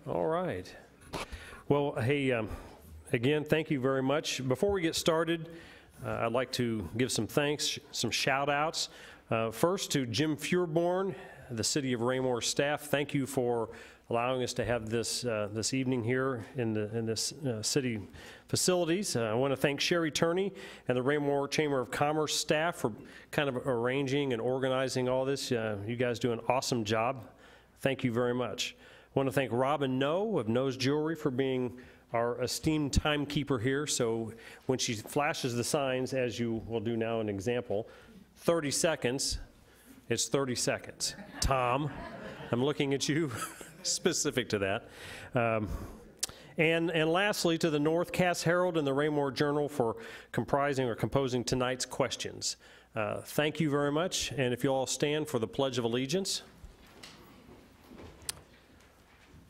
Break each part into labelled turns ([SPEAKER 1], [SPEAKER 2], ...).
[SPEAKER 1] All right. Well, hey, again, thank you very much. Before we get started, I'd like to give some thanks, some shout outs. First to Jim Furborn, the City of Raymore staff. Thank you for allowing us to have this this evening here in this city facilities. I want to thank Sherry Turney and the Raymore Chamber of Commerce staff for kind of arranging and organizing all this. You guys do an awesome job. Thank you very much. I want to thank Robin Noe of Noe's Jewelry for being our esteemed timekeeper here. So when she flashes the signs, as you will do now an example, 30 seconds, it's 30 seconds. Tom, I'm looking at you specific to that. And lastly, to the North Cass Herald and the Raymore Journal for comprising or composing tonight's questions. Thank you very much. And if you all stand for the Pledge of Allegiance.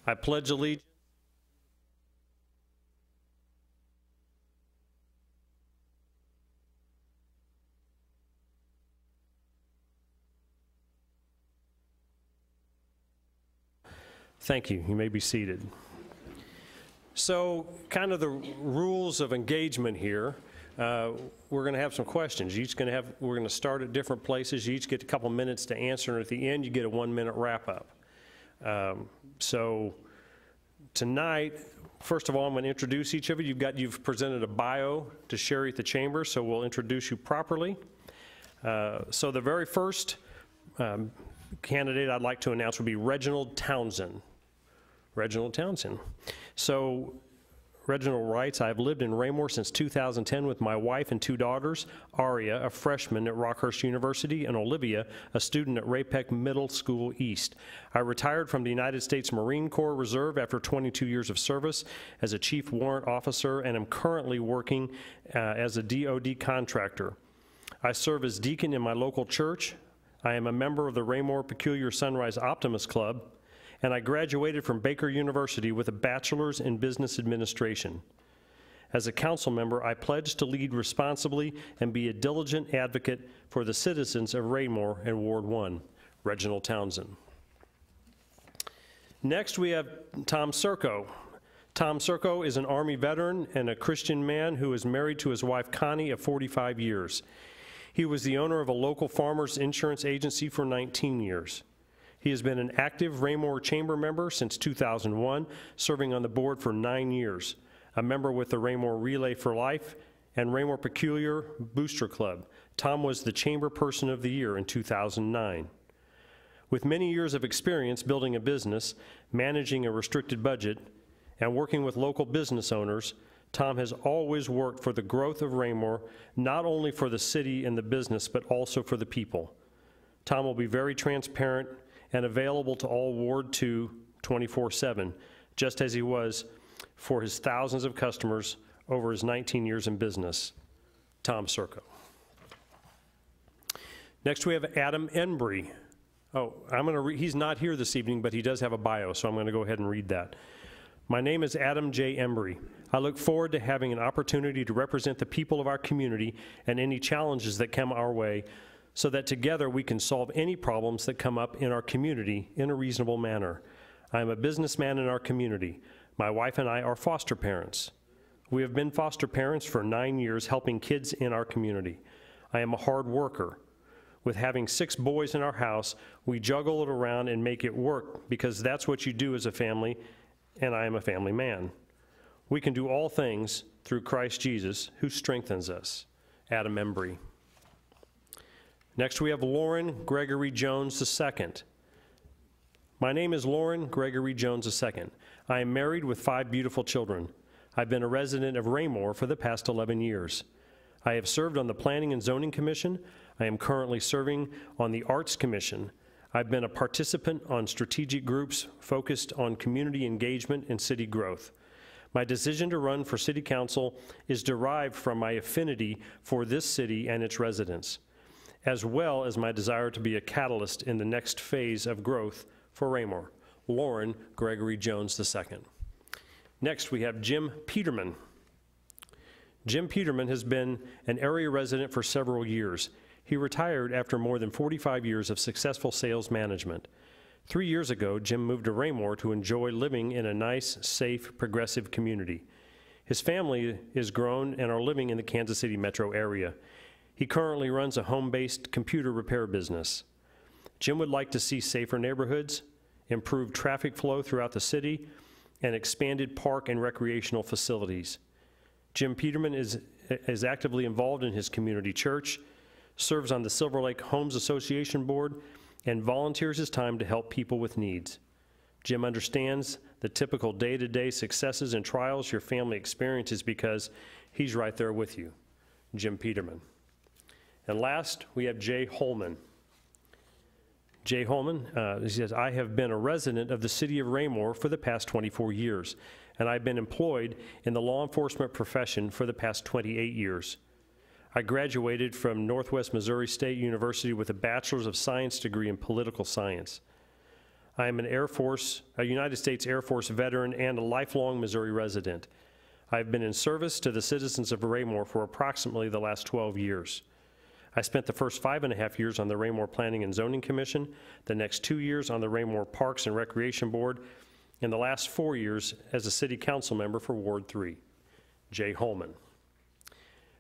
[SPEAKER 1] I pledge allegiance. Thank you. You may be seated. So, kind of the rules of engagement here. We're going to have some questions. We're going to start at different places. You each get a couple minutes to answer, and at the end, you get a 1-minute wrap-up. So tonight, first of all, I'm going to introduce each of you. You've presented a bio to Sherry at the Chamber, so we'll introduce you properly. So the very first candidate I'd like to announce would be Reginald Townsend. Reginald Townsend. So Reginald writes, I've lived in Raymore since 2010 with my wife and 2 daughters, Aria, a freshman at Rockhurst University, and Olivia, a student at Raypeck Middle School East. I retired from the United States Marine Corps Reserve after 22 years of service as a chief warrant officer and am currently working as a DOD contractor. I serve as deacon in my local church. I am a member of the Raymore Peculiar Sunrise Optimist Club, and I graduated from Baker University with a bachelor's in business administration. As a council member, I pledge to lead responsibly and be a diligent advocate for the citizens of Raymore and Ward 1. Reginald Townsend. Next, we have Tom Serco. Tom Serco is an Army veteran and a Christian man who is married to his wife Connie of 45 years. He was the owner of a local farmers insurance agency for 19 years. He has been an active Raymore Chamber member since 2001, serving on the board for 9 years, a member with the Raymore Relay for Life and Raymore Peculiar Booster Club. Tom was the Chamber Person of the Year in 2009. With many years of experience building a business, managing a restricted budget, and working with local business owners, Tom has always worked for the growth of Raymore, not only for the city and the business, but also for the people. Tom will be very transparent and available to all Ward 2 24/7, just as he was for his thousands of customers over his 19 years in business. Tom Serco. Next we have Adam Embry. Oh, he's not here this evening, but he does have a bio, so I'm going to go ahead and read that. My name is Adam J. Embry. I look forward to having an opportunity to represent the people of our community and any challenges that come our way, so that together we can solve any problems that come up in our community in a reasonable manner. I am a businessman in our community. My wife and I are foster parents. We have been foster parents for 9 years, helping kids in our community. I am a hard worker. With having 6 boys in our house, we juggle it around and make it work because that's what you do as a family, and I am a family man. We can do all things through Christ Jesus, who strengthens us. Adam Embry. Next, we have Lauren Gregory Jones II. My name is Lauren Gregory Jones II. I am married with 5 beautiful children. I've been a resident of Raymore for the past 11 years. I have served on the Planning and Zoning Commission. I am currently serving on the Arts Commission. I've been a participant on strategic groups focused on community engagement and city growth. My decision to run for City Council is derived from my affinity for this city and its residents, as well as my desire to be a catalyst in the next phase of growth for Raymore. Lauren Gregory Jones II. Next, we have Jim Peterman. Jim Peterman has been an area resident for several years. He retired after more than 45 years of successful sales management. 3 years ago, Jim moved to Raymore to enjoy living in a nice, safe, progressive community. His family is grown and are living in the Kansas City metro area. He currently runs a home-based computer repair business. Jim would like to see safer neighborhoods, improved traffic flow throughout the city, and expanded park and recreational facilities. Jim Peterman is actively involved in his community church, serves on the Silver Lake Homes Association board, and volunteers his time to help people with needs. Jim understands the typical day-to-day successes and trials your family experiences because he's right there with you. Jim Peterman. And last, we have Jay Holman. Jay Holman, he says, I have been a resident of the city of Raymore for the past 24 years, and I've been employed in the law enforcement profession for the past 28 years. I graduated from Northwest Missouri State University with a Bachelor's of Science degree in political science. I am a United States Air Force veteran and a lifelong Missouri resident. I've been in service to the citizens of Raymore for approximately the last 12 years. I spent the first 5.5 years on the Raymore Planning and Zoning Commission, the next 2 years on the Raymore Parks and Recreation Board, and the last 4 years as a city council member for Ward 3. Jay Holman.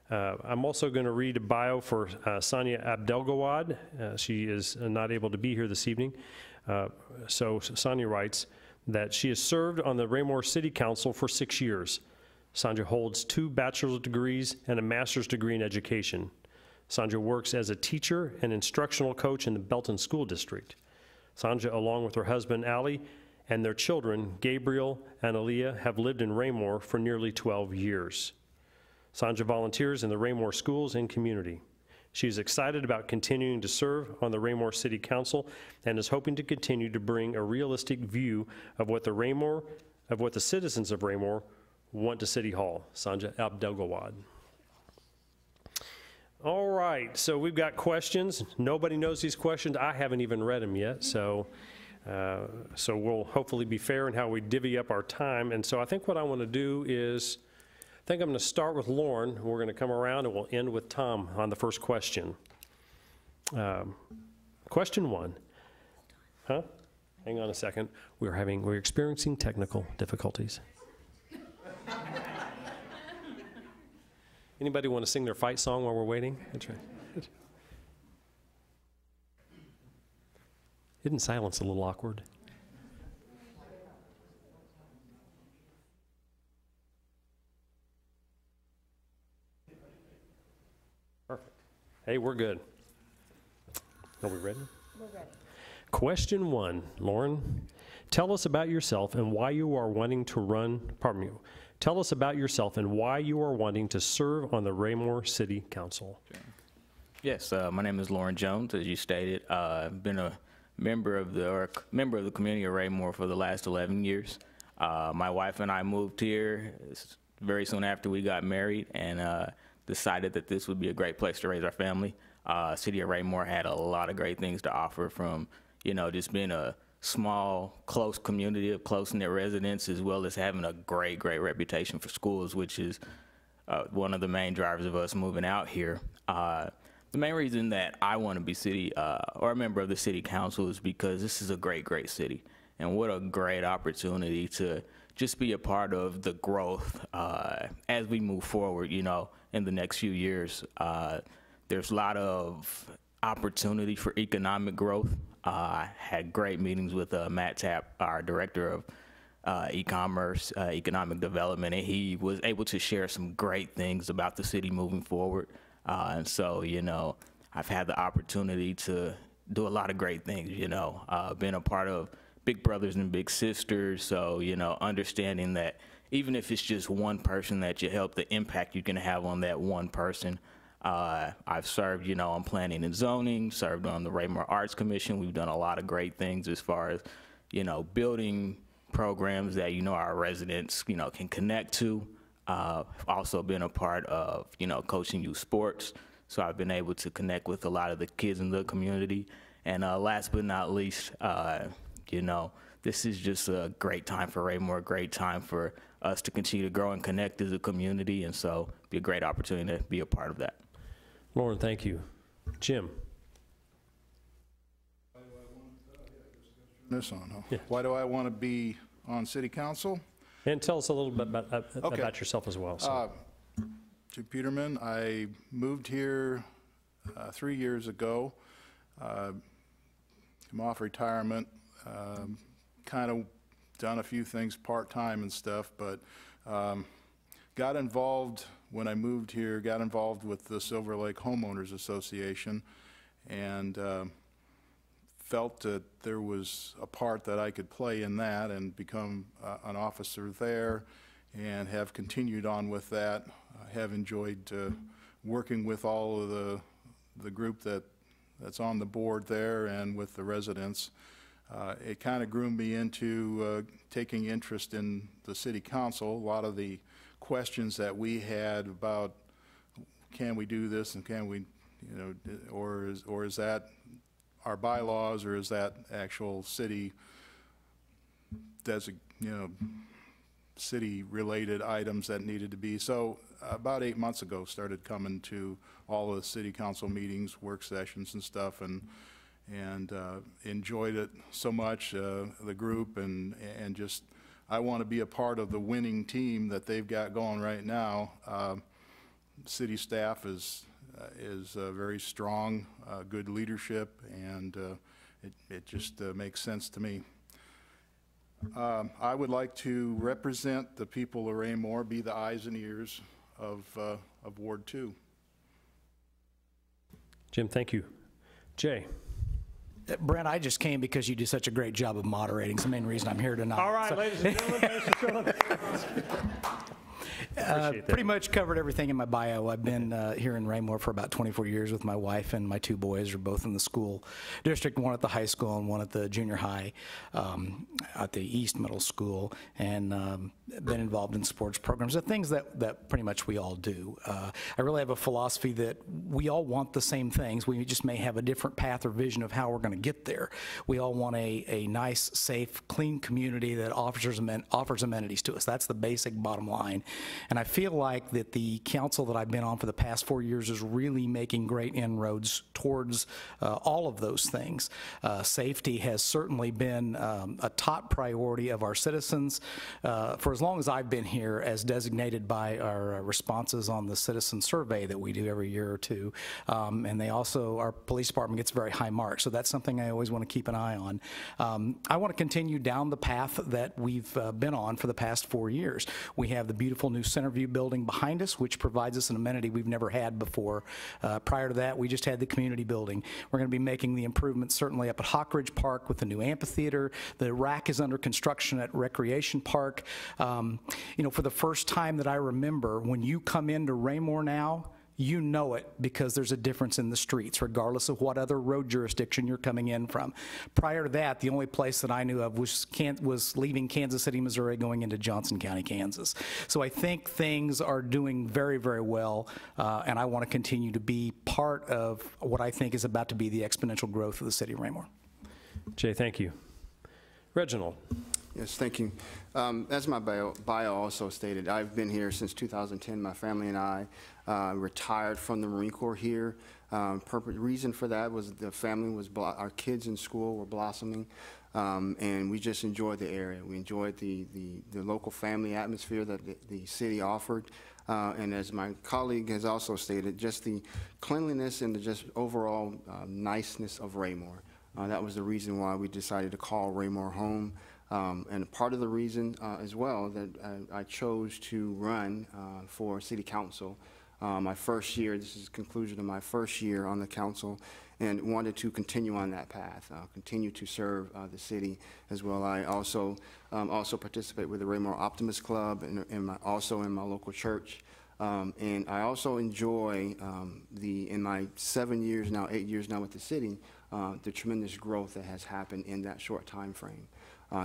[SPEAKER 1] I'm also going to read a bio for Sonia Abdelgawad. She is not able to be here this evening. So Sonia writes that she has served on the Raymore City Council for 6 years. Sandra holds 2 bachelor's degrees and a master's degree in education. Sandra works as a teacher and instructional coach in the Belton School District. Sandra, along with her husband, Ali, and their children, Gabriel and Aaliyah, have lived in Raymore for nearly 12 years. Sandra volunteers in the Raymore schools and community. She is excited about continuing to serve on the Raymore City Council and is hoping to continue to bring a realistic view of what the citizens of Raymore want to City Hall. Sandra Abdelgawad. All right, so we've got questions. Nobody knows these questions. I haven't even read them yet, so we'll hopefully be fair in how we divvy up our time. And so I think what I want to do is, I think I'm going to start with Lauren. We're going to come around and we'll end with Tom on the first question. Question 1. Huh? Hang on a second. We're experiencing technical difficulties. Anybody want to sing their fight song while we're waiting? That's right. Isn't silence a little awkward? Perfect. Hey, we're good. Are we ready? We're ready. Question 1, Lauren. Tell us about yourself and why you are wanting to Tell us about yourself and why you are wanting to serve on the Raymore City Council.
[SPEAKER 2] Yes, my name is Lauren Jones, as you stated. I've been a member of the community of Raymore for the last 11 years. My wife and I moved here very soon after we got married and decided that this would be a great place to raise our family. City of Raymore had a lot of great things to offer, from, just being a small, close community of close-knit residents, as well as having a great reputation for schools, which is one of the main drivers of us moving out here. The main reason that I want to be or a member of the city council is because this is a great city, and what a great opportunity to just be a part of the growth as we move forward, in the next few years. There's a lot of opportunity for economic growth. I had great meetings with Matt Tapp, our director of e-commerce, economic development, and he was able to share some great things about the city moving forward. And so, I've had the opportunity to do a lot of great things, been a part of Big Brothers and Big Sisters. So, understanding that even if it's just one person that you help, the impact you can have on that one person. I've served, on planning and zoning, served on the Raymore Arts Commission. We've done a lot of great things as far as, building programs that, our residents, can connect to. Also been a part of, coaching youth sports. So I've been able to connect with a lot of the kids in the community. And last but not least, this is just a great time for Raymore, a great time for us to continue to grow and connect as a community. And so it'd be a great opportunity to be a part of that.
[SPEAKER 1] Lauren, thank you. Jim.
[SPEAKER 3] This on, huh?
[SPEAKER 1] Yeah.
[SPEAKER 3] Why do I want to be on city council?
[SPEAKER 1] And tell us a little bit
[SPEAKER 3] Okay.
[SPEAKER 1] about yourself as well. So.
[SPEAKER 3] Jim Peterman, I moved here 3 years ago. I'm off retirement, kind of done a few things part-time and stuff, but got involved when I moved here, got involved with the Silver Lake Homeowners Association, and felt that there was a part that I could play in that and become an officer there, and have continued on with that. I have enjoyed working with all of the group that's on the board there and with the residents. It kind of groomed me into taking interest in the city council. A lot of the questions that we had about, can we do this and can we, you know, or is that our bylaws, or is that actual city city-related items that needed to be. So about 8 months ago, started coming to all of the city council meetings, work sessions and stuff, and enjoyed it so much, the group, and just, I want to be a part of the winning team that they've got going right now. City staff is very strong, good leadership, and it just makes sense to me. I would like to represent the people of Raymore, be the eyes and ears of Ward 2.
[SPEAKER 1] Jim, thank you. Jay.
[SPEAKER 4] Brent, I just came because you do such a great job of moderating. It's the main reason I'm here tonight.
[SPEAKER 1] All right, ladies and gentlemen.
[SPEAKER 4] Pretty much covered everything in my bio. I've been here in Raymore for about 24 years with my wife, and my 2 boys are both in the school district, one at the high school and one at the junior high at the East Middle School, and been involved in sports programs, the things that pretty much we all do. I really have a philosophy that we all want the same things. We just may have a different path or vision of how we're going to get there. We all want a nice, safe, clean community that offers amenities to us. That's the basic bottom line. And I feel like that the council that I've been on for the past 4 years is really making great inroads towards all of those things. Safety has certainly been a top priority of our citizens for as long as I've been here, as designated by our responses on the citizen survey that we do every year or two. And they also, our police department gets very high marks, so that's something I always want to keep an eye on. I want to continue down the path that we've been on for the past 4 years. We have the beautiful new Centerview building behind us, which provides us an amenity we've never had before. Prior to that, we just had the community building. We're going to be making the improvements certainly up at Hawk Ridge Park with the new amphitheater. The RAC is under construction at Recreation Park. You know, for the first time that I remember, when you come into Raymore now, you know it because there's a difference in the streets, regardless of what other road jurisdiction you're coming in from. Prior to that, the only place that I knew of was leaving Kansas City, Missouri, going into Johnson County, Kansas. So I think things are doing very, very well, and I want to continue to be part of what I think is about to be the exponential growth of the city of Raymore.
[SPEAKER 1] Jay, thank you. Reginald.
[SPEAKER 5] Yes, thank you. As my bio also stated, I've been here since 2010. My family and I retired from the Marine Corps here. Reason for that was the family was, our kids in school were blossoming, and we just enjoyed the area. We enjoyed the local family atmosphere that the city offered. And as my colleague has also stated, just the cleanliness and the just overall niceness of Raymore. That was the reason why we decided to call Raymore home. And part of the reason as well that I chose to run for city council my first year. This is the conclusion of my first year on the council, and wanted to continue on that path, continue to serve the city as well. I also participate with the Raymore Optimist Club and also in my local church. And I also enjoy in my 7 years now, 8 years now with the city, the tremendous growth that has happened in that short time frame.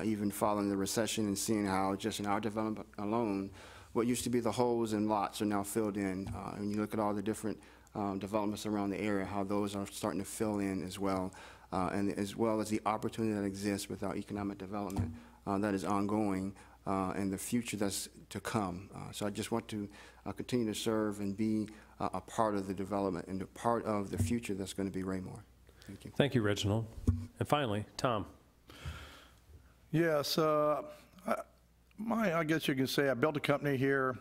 [SPEAKER 5] Even following the recession and seeing how just in our development alone, what used to be the holes and lots are now filled in. And you look at all the different developments around the area, how those are starting to fill in as well, and as well as the opportunity that exists with our economic development that is ongoing, and the future that's to come. So I just want to continue to serve and be a part of the development and a part of the future that's going to be Raymore. Thank you.
[SPEAKER 1] Thank you, Reginald. And finally, Tom.
[SPEAKER 6] Yes, I guess you can say I built a company here.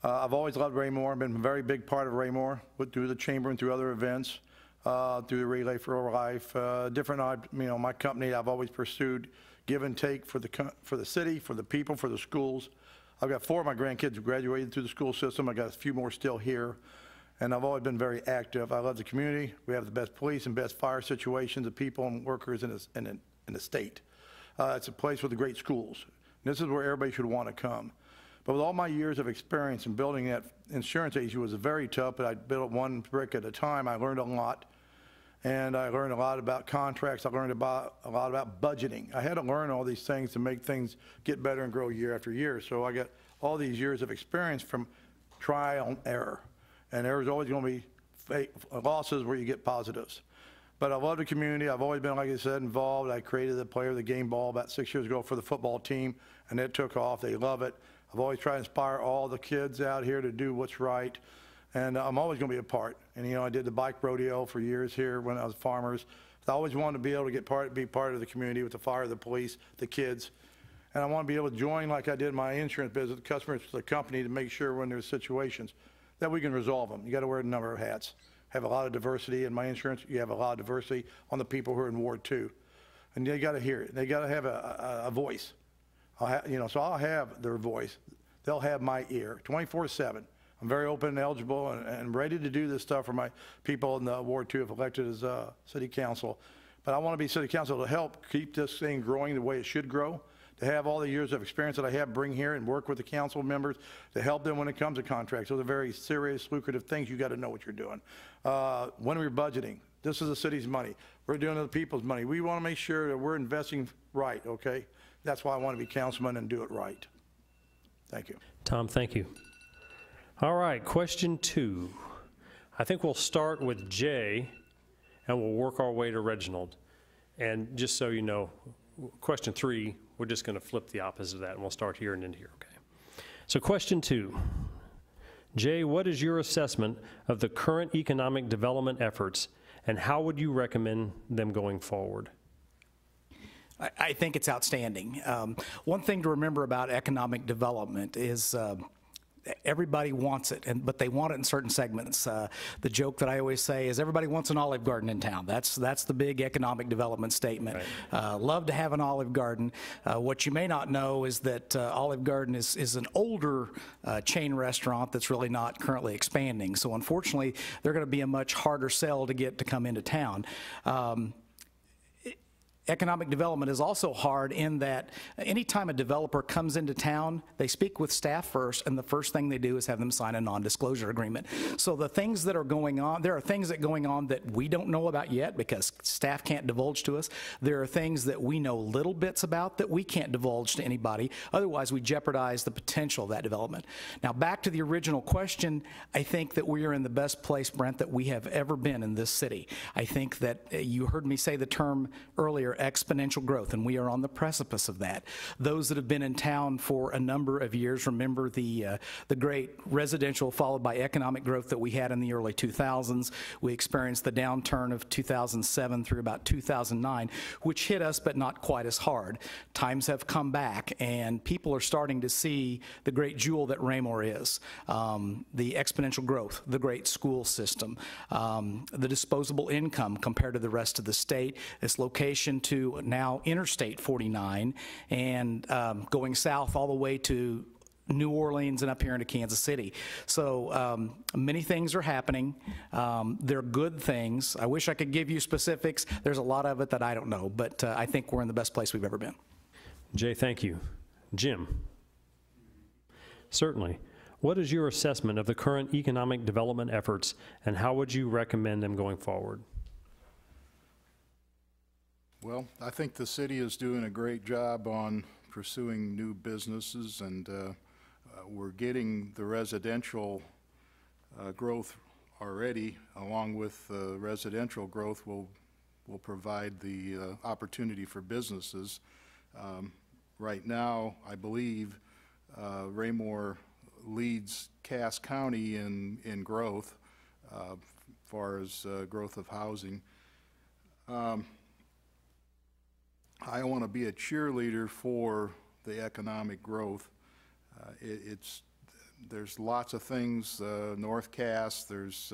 [SPEAKER 6] I've always loved Raymore. I've been a very big part of Raymore, through the chamber and through other events, through the Relay for Life, my company. I've always pursued give and take for the city, for the people, for the schools. I've got 4 of my grandkids who graduated through the school system. I got a few more still here, and I've always been very active. I love the community. We have the best police and best fire situations of people and workers in the state. It's a place with great schools. This is where everybody should want to come. But with all my years of experience in building that insurance agency was very tough, but I built one brick at a time. I learned a lot, and I learned a lot about contracts. I learned a lot about budgeting. I had to learn all these things to make things get better and grow year after year. So I got all these years of experience from trial and error. And there's always going to be losses where you get positives. But I love the community. I've always been, like I said, involved. I created the Player of the Game ball about 6 years ago for the football team, and it took off. They love it. I've always tried to inspire all the kids out here to do what's right, and I'm always going to be a part. And, I did the bike rodeo for years here when I was farmers. I always wanted to be able to be part of the community with the fire, the police, the kids. And I want to be able to join, like I did my insurance business, the customers, the company, to make sure when there's situations that we can resolve them. You got to wear a number of hats. Have a lot of diversity in my insurance. You have a lot of diversity on the people who are in Ward 2. And they got to hear it. They got to have a voice. So I'll have their voice. They'll have my ear 24/7. I'm very open and eligible and ready to do this stuff for my people in the Ward 2 if elected as city council. But I want to be city council to help keep this thing growing the way it should grow, to have all the years of experience that I have bring here and work with the council members to help them when it comes to contracts. Those are very serious, lucrative things. You got to know what you're doing. When we're budgeting, this is the city's money. We're doing the people's money. We want to make sure that we're investing right, okay? That's why I want to be councilman and do it right. Thank you.
[SPEAKER 1] Tom, thank you. All right, question 2. I think we'll start with Jay, and we'll work our way to Reginald. And just so you know, question 3, we're just going to flip the opposite of that, and we'll start here and end here, okay? So question 2. Jay, what is your assessment of the current economic development efforts, and how would you recommend them going forward?
[SPEAKER 4] I think it's outstanding. One thing to remember about economic development is everybody wants it, but they want it in certain segments. The joke that I always say is everybody wants an Olive Garden in town. That's the big economic development statement. Right. Love to have an Olive Garden. What you may not know is that Olive Garden is an older chain restaurant that's really not currently expanding. So unfortunately, they're going to be a much harder sell to get to come into town. Economic development is also hard in that anytime a developer comes into town, they speak with staff first, and the first thing they do is have them sign a non-disclosure agreement. So the things that are going on, there are things that are going on that we don't know about yet because staff can't divulge to us. There are things that we know little bits about that we can't divulge to anybody. Otherwise, we jeopardize the potential of that development. Now, back to the original question, I think that we are in the best place, Brent, that we have ever been in this city. I think that you heard me say the term earlier, exponential growth, and we are on the precipice of that. Those that have been in town for a number of years remember the great residential followed by economic growth that we had in the early 2000s. We experienced the downturn of 2007 through about 2009, which hit us but not quite as hard. Times have come back, and people are starting to see the great jewel that Raymore is. The exponential growth, the great school system, the disposable income compared to the rest of the state, its location to now Interstate 49 and going south all the way to New Orleans and up here into Kansas City. So many things are happening. They're good things. I wish I could give you specifics. There's a lot of it that I don't know, but I think we're in the best place we've ever been.
[SPEAKER 1] Jay, thank you. Jim? Certainly. What is your assessment of the current economic development efforts, and how would you recommend them going forward?
[SPEAKER 3] Well, I think the city is doing a great job on pursuing new businesses, and we're getting the residential growth already. Along with residential growth will provide the opportunity for businesses. Right now, I believe Raymore leads Cass County in growth as far as growth of housing. I want to be a cheerleader for the economic growth. There's lots of things, North Cass, there's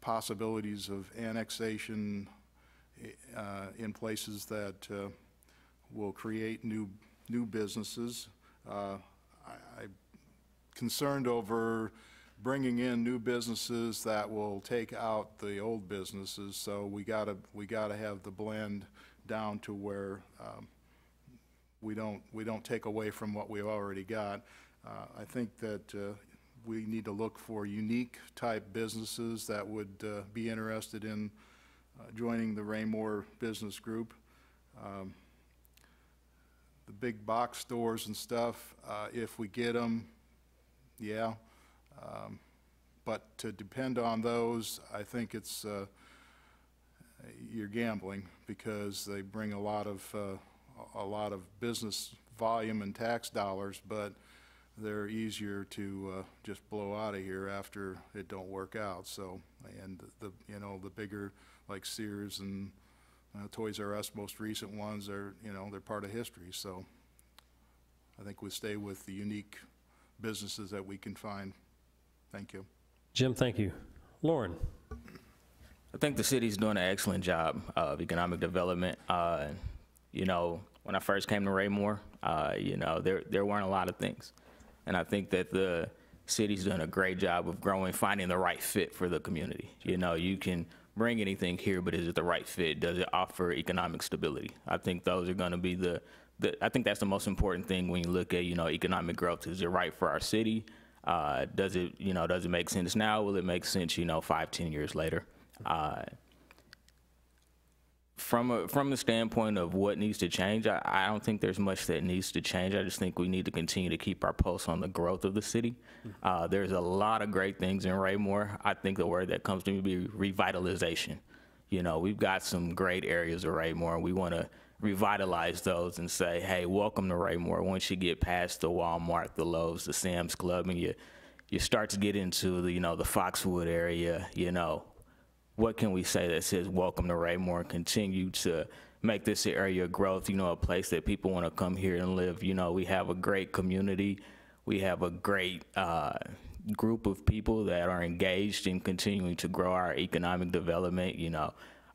[SPEAKER 3] possibilities of annexation in places that will create new businesses. I'm concerned over bringing in new businesses that will take out the old businesses, so we gotta have the blend down to where we don't take away from what we've already got. I think that we need to look for unique type businesses that would be interested in joining the Raymore Business Group. The big box stores and stuff, if we get them, yeah. But to depend on those, I think it's you're gambling, because they bring a lot of business volume and tax dollars, but they're easier to just blow out of here after it don't work out. So, and the bigger, like Sears and Toys R Us, most recent ones, are they're part of history. So I think we'll stay with the unique businesses that we can find. Thank you.
[SPEAKER 1] Jim, thank you. Lauren?
[SPEAKER 2] I think the city's doing an excellent job of economic development. When I first came to Raymore, there weren't a lot of things. And I think that the city's done a great job of growing, finding the right fit for the community. You can bring anything here, but is it the right fit? Does it offer economic stability? I think those are going to be I think that's the most important thing when you look at, economic growth. Is it right for our city? Does it make sense now? Will it make sense, 5-10 years later? From the standpoint of what needs to change, I don't think there's much that needs to change. I just think we need to continue to keep our pulse on the growth of the city. There's a lot of great things in Raymore. I think the word that comes to me would be revitalization. We've got some great areas of Raymore, and we want to revitalize those and say, hey, welcome to Raymore. Once you get past the Walmart, the Lowe's, the Sam's Club, and you start to get into the Foxwood area, what can we say that says welcome to Raymore, and continue to make this area of growth, a place that people want to come here and live. We have a great community. We have a great group of people that are engaged in continuing to grow our economic development.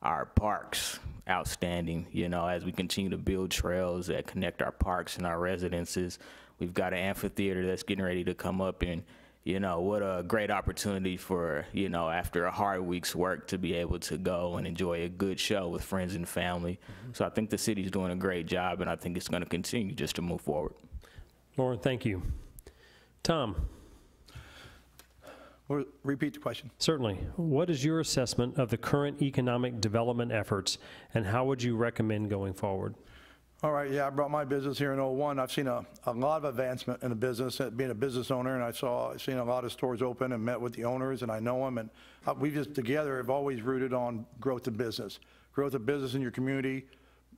[SPEAKER 2] Our parks, outstanding, as we continue to build trails that connect our parks and our residences. We've got an amphitheater that's getting ready to come up, and what a great opportunity for, after a hard week's work, to be able to go and enjoy a good show with friends and family. So I think the city's doing a great job, and I think it's going to continue just to move forward.
[SPEAKER 1] Lauren, thank you. Tom?
[SPEAKER 6] Repeat the question.
[SPEAKER 1] Certainly. What is your assessment of the current economic development efforts, and how would you recommend going forward?
[SPEAKER 6] All right, yeah, I brought my business here in '01. I've seen a lot of advancement in the business, being a business owner, and I've seen a lot of stores open and met with the owners, and I know them, and we just together have always rooted on growth of business. Growth of business in your community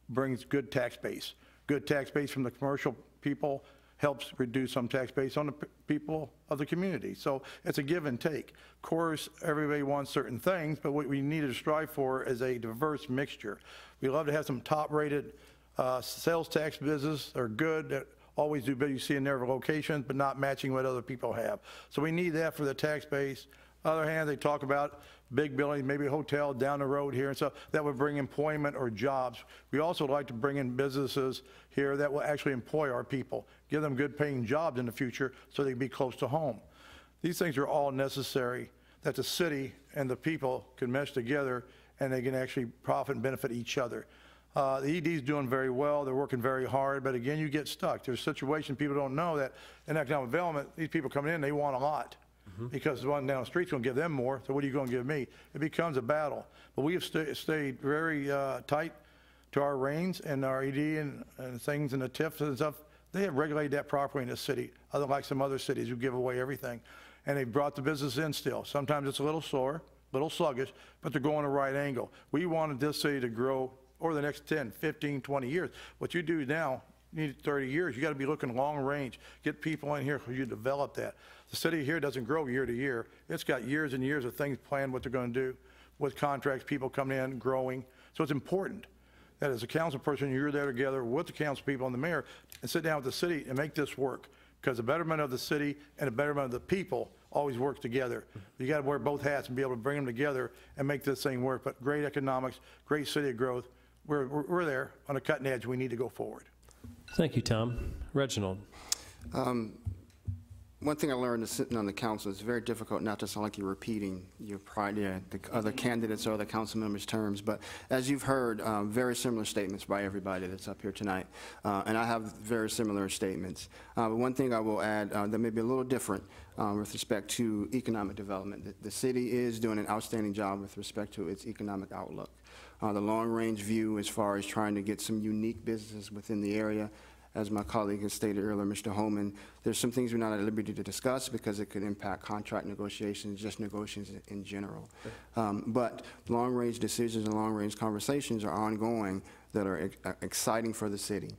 [SPEAKER 6] brings good tax base. Good tax base from the commercial people helps reduce some tax base on the people of the community. So it's a give and take. Of course, everybody wants certain things, but what we need to strive for is a diverse mixture. We love to have some top-rated sales tax business are good, that always do business you see in their locations, but not matching what other people have. So we need that for the tax base. On the other hand, they talk about big buildings, maybe a hotel down the road here, and so that would bring employment or jobs. We also like to bring in businesses here that will actually employ our people, give them good paying jobs in the future so they can be close to home. These things are all necessary that the city and the people can mesh together and they can actually profit and benefit each other. The ED is doing very well. They're working very hard, but again, you get stuck. There's situations people don't know that in economic development, these people coming in, they want a lot because the one down the street's going to give them more. So what are you going to give me? It becomes a battle. But we have stayed very tight to our reins, and our ED and things and the TIFs and stuff. They have regulated that properly in the city, unlike some other cities who give away everything. And they've brought the business in still. Sometimes it's a little slower, a little sluggish, but they're going the right angle. We wanted this city to grow over the next 10, 15, 20 years. What you do now, you need 30 years. You got to be looking long range. Get people in here because you develop that. The city here doesn't grow year to year. It's got years and years of things planned what they're going to do with contracts, people coming in, growing. So it's important that as a council person, you're there together with the council people and the mayor and sit down with the city and make this work. Because the betterment of the city and the betterment of the people always work together. You got to wear both hats and be able to bring them together and make this thing work. But great economics, great city growth. We're there on the cutting edge. We need to go forward.
[SPEAKER 1] Thank you, Tom. Reginald.
[SPEAKER 5] One thing I learned sitting on the council is very difficult not to sound like you're repeating the other candidates or other council members' terms. But as you've heard, very similar statements by everybody that's up here tonight. And I have very similar statements. But one thing I will add that may be a little different with respect to economic development. The city is doing an outstanding job with respect to its economic outlook. The long-range view as far as trying to get some unique businesses within the area. As my colleague has stated earlier, Mr. Holman, there's some things we're not at liberty to discuss because it could impact contract negotiations, just negotiations in general. But long-range decisions and long-range conversations are ongoing that are exciting for the city.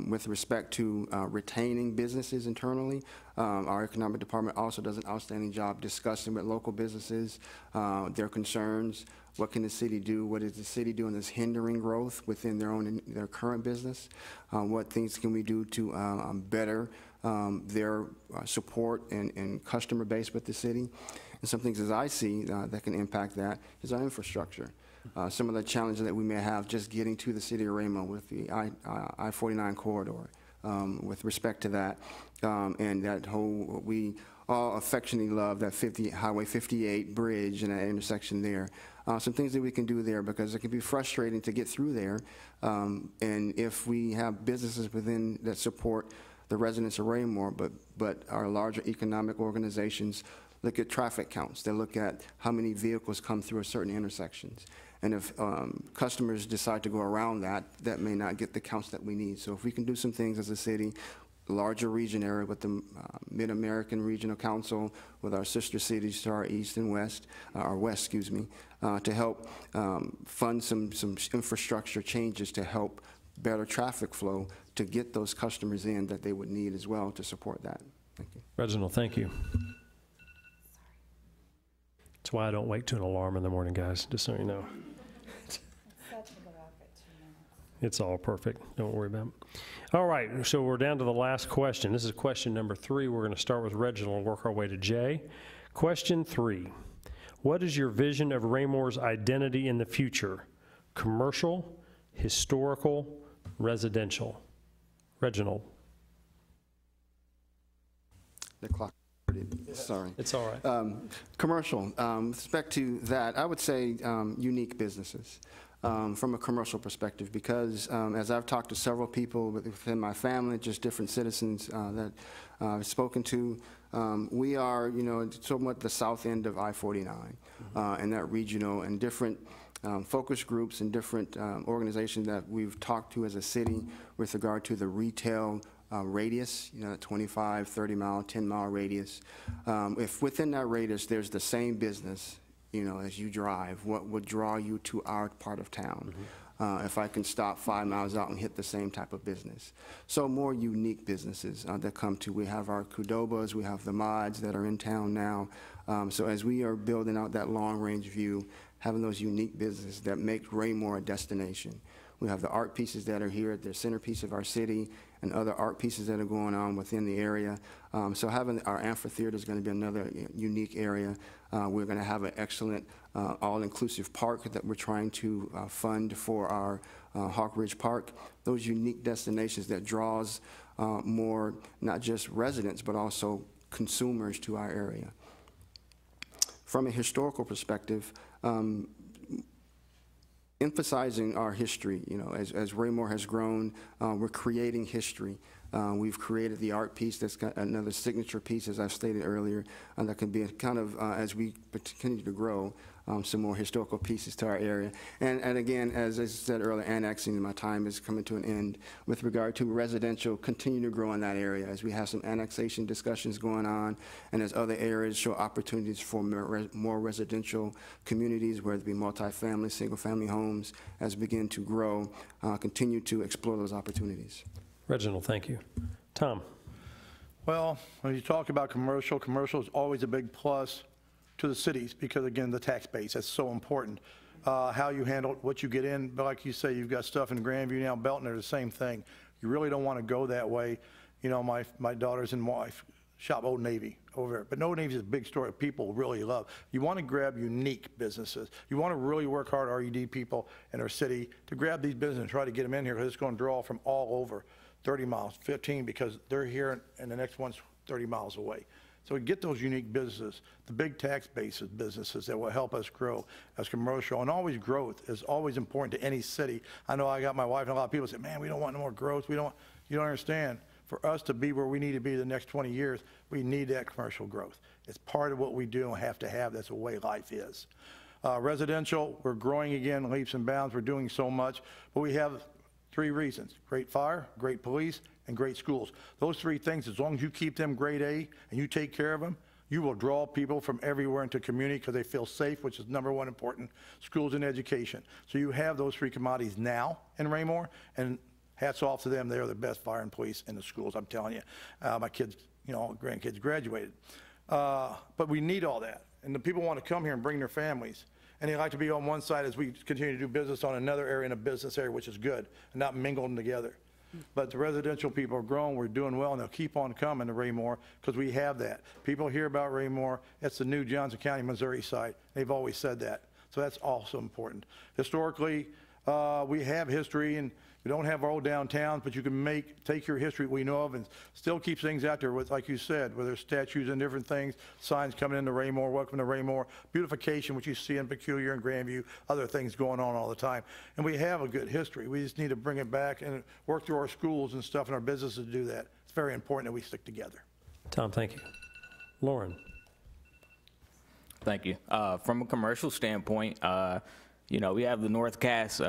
[SPEAKER 5] With respect to retaining businesses internally, our economic department also does an outstanding job discussing with local businesses their concerns. What can the city do? What is the city doing that's hindering growth within their current business? What things can we do to better their support and customer base with the city? And some things as I see that can impact that is our infrastructure. Some of the challenges that we may have just getting to the city of Raymore with the I-49 corridor with respect to that, and that whole, we all affectionately love that Highway 58 bridge and that intersection there. Some things that we can do there because it can be frustrating to get through there. And if we have businesses within that support the residents of Raymore, but our larger economic organizations look at traffic counts. They look at how many vehicles come through a certain intersections. And if customers decide to go around that, that may not get the counts that we need. So if we can do some things as a city, larger region area with the Mid-American Regional Council, with our sister cities to our east and west, our west, excuse me, to help fund some infrastructure changes to help better traffic flow to get those customers in that they would need as well to support that. Thank you.
[SPEAKER 1] Reginald, thank you. That's why I don't wake to an alarm in the morning, guys, just so you know. It's all perfect. Don't worry about it. All right, so we're down to the last question. This is question number 3. We're going to start with Reginald and work our way to Jay. Question 3. What is your vision of Raymore's identity in the future? Commercial, historical, residential? Reginald.
[SPEAKER 5] The clock. Sorry.
[SPEAKER 1] It's all right.
[SPEAKER 5] Commercial. With respect to that, I would say unique businesses. From a commercial perspective, because as I've talked to several people within my family, just different citizens that I've spoken to, we are, somewhat the south end of I-49, and that regional and different focus groups and different organizations that we've talked to as a city with regard to the retail radius, 25, 30 mile, 10 mile radius. If within that radius there's the same business, as you drive, what would draw you to our part of town? If I can stop 5 miles out and hit the same type of business. So more unique businesses that come to. We have our Qdobas, we have the Mods that are in town now. So as we are building out that long-range view, having those unique businesses that make Raymore a destination. We have the art pieces that are here at the centerpiece of our city and other art pieces that are going on within the area. So having our amphitheater is going to be another unique area. We're going to have an excellent all-inclusive park that we're trying to fund for our Hawk Ridge Park. Those unique destinations that draws more, not just residents, but also consumers to our area. From a historical perspective, emphasizing our history, as Raymore has grown, we're creating history. We've created the art piece that's got another signature piece, as I've stated earlier, and that can be a kind of, as we continue to grow, some more historical pieces to our area. And again, as I said earlier, annexing, my time is coming to an end. With regard to residential, continue to grow in that area as we have some annexation discussions going on, and as other areas show opportunities for more residential communities, whether it be multifamily, single-family homes, as we begin to grow, continue to explore those opportunities.
[SPEAKER 1] Reginald, thank you. Tom.
[SPEAKER 6] Well, when you talk about commercial is always a big plus to the cities because, again, the tax base, that's so important. how you handle what you get in. But like you say, you've got stuff in Grandview now, Belton, they're the same thing. You really don't want to go that way. You know, my daughters and wife shop Old Navy over there. But Old Navy is a big store that people really love. You want to grab unique businesses. You want to really work hard, RED people in our city, to grab these businesses and try to get them in here, because it's going to draw from all over, 30 miles, 15, because they're here and the next one's 30 miles away. So we get those unique businesses, the big tax basis businesses that will help us grow as commercial. And always growth is always important to any city. I know I got my wife and a lot of people say, man, we don't want no more growth. You don't understand. For us to be where we need to be the next 20 years, we need that commercial growth. It's part of what we do and have to have. That's the way life is. Residential, we're growing again, leaps and bounds. We're doing so much. But we have 3 reasons: great fire, great police, and great schools. Those 3 things, as long as you keep them grade A and you take care of them, you will draw people from everywhere into community because they feel safe, which is #1 important, schools and education. So you have those 3 commodities now in Raymore, and hats off to them. They are the best fire and police in the schools, I'm telling you. My kids, you know, grandkids graduated. But we need all that. And the people want to come here and bring their families. And they like to be on one side as we continue to do business on another area in a business area, which is good, and not mingle them together. But the residential people are growing, we're doing well, and they'll keep on coming to Raymore because we have that. People hear about Raymore, it's the new Johnson County, Missouri side. They've always said that. So that's also important. Historically, we have history, and we don't have our old downtowns, but you can take your history we know of and still keep things out there with, like you said, where there's statues and different things, signs coming into Raymore, welcome to Raymore, beautification, which you see in Peculiar and Grandview, other things going on all the time. And we have a good history. We just need to bring it back and work through our schools and stuff and our businesses to do that. It's very important that we stick together.
[SPEAKER 1] Tom, thank you. Lauren.
[SPEAKER 2] Thank you. From a commercial standpoint, you know, we have the North Cass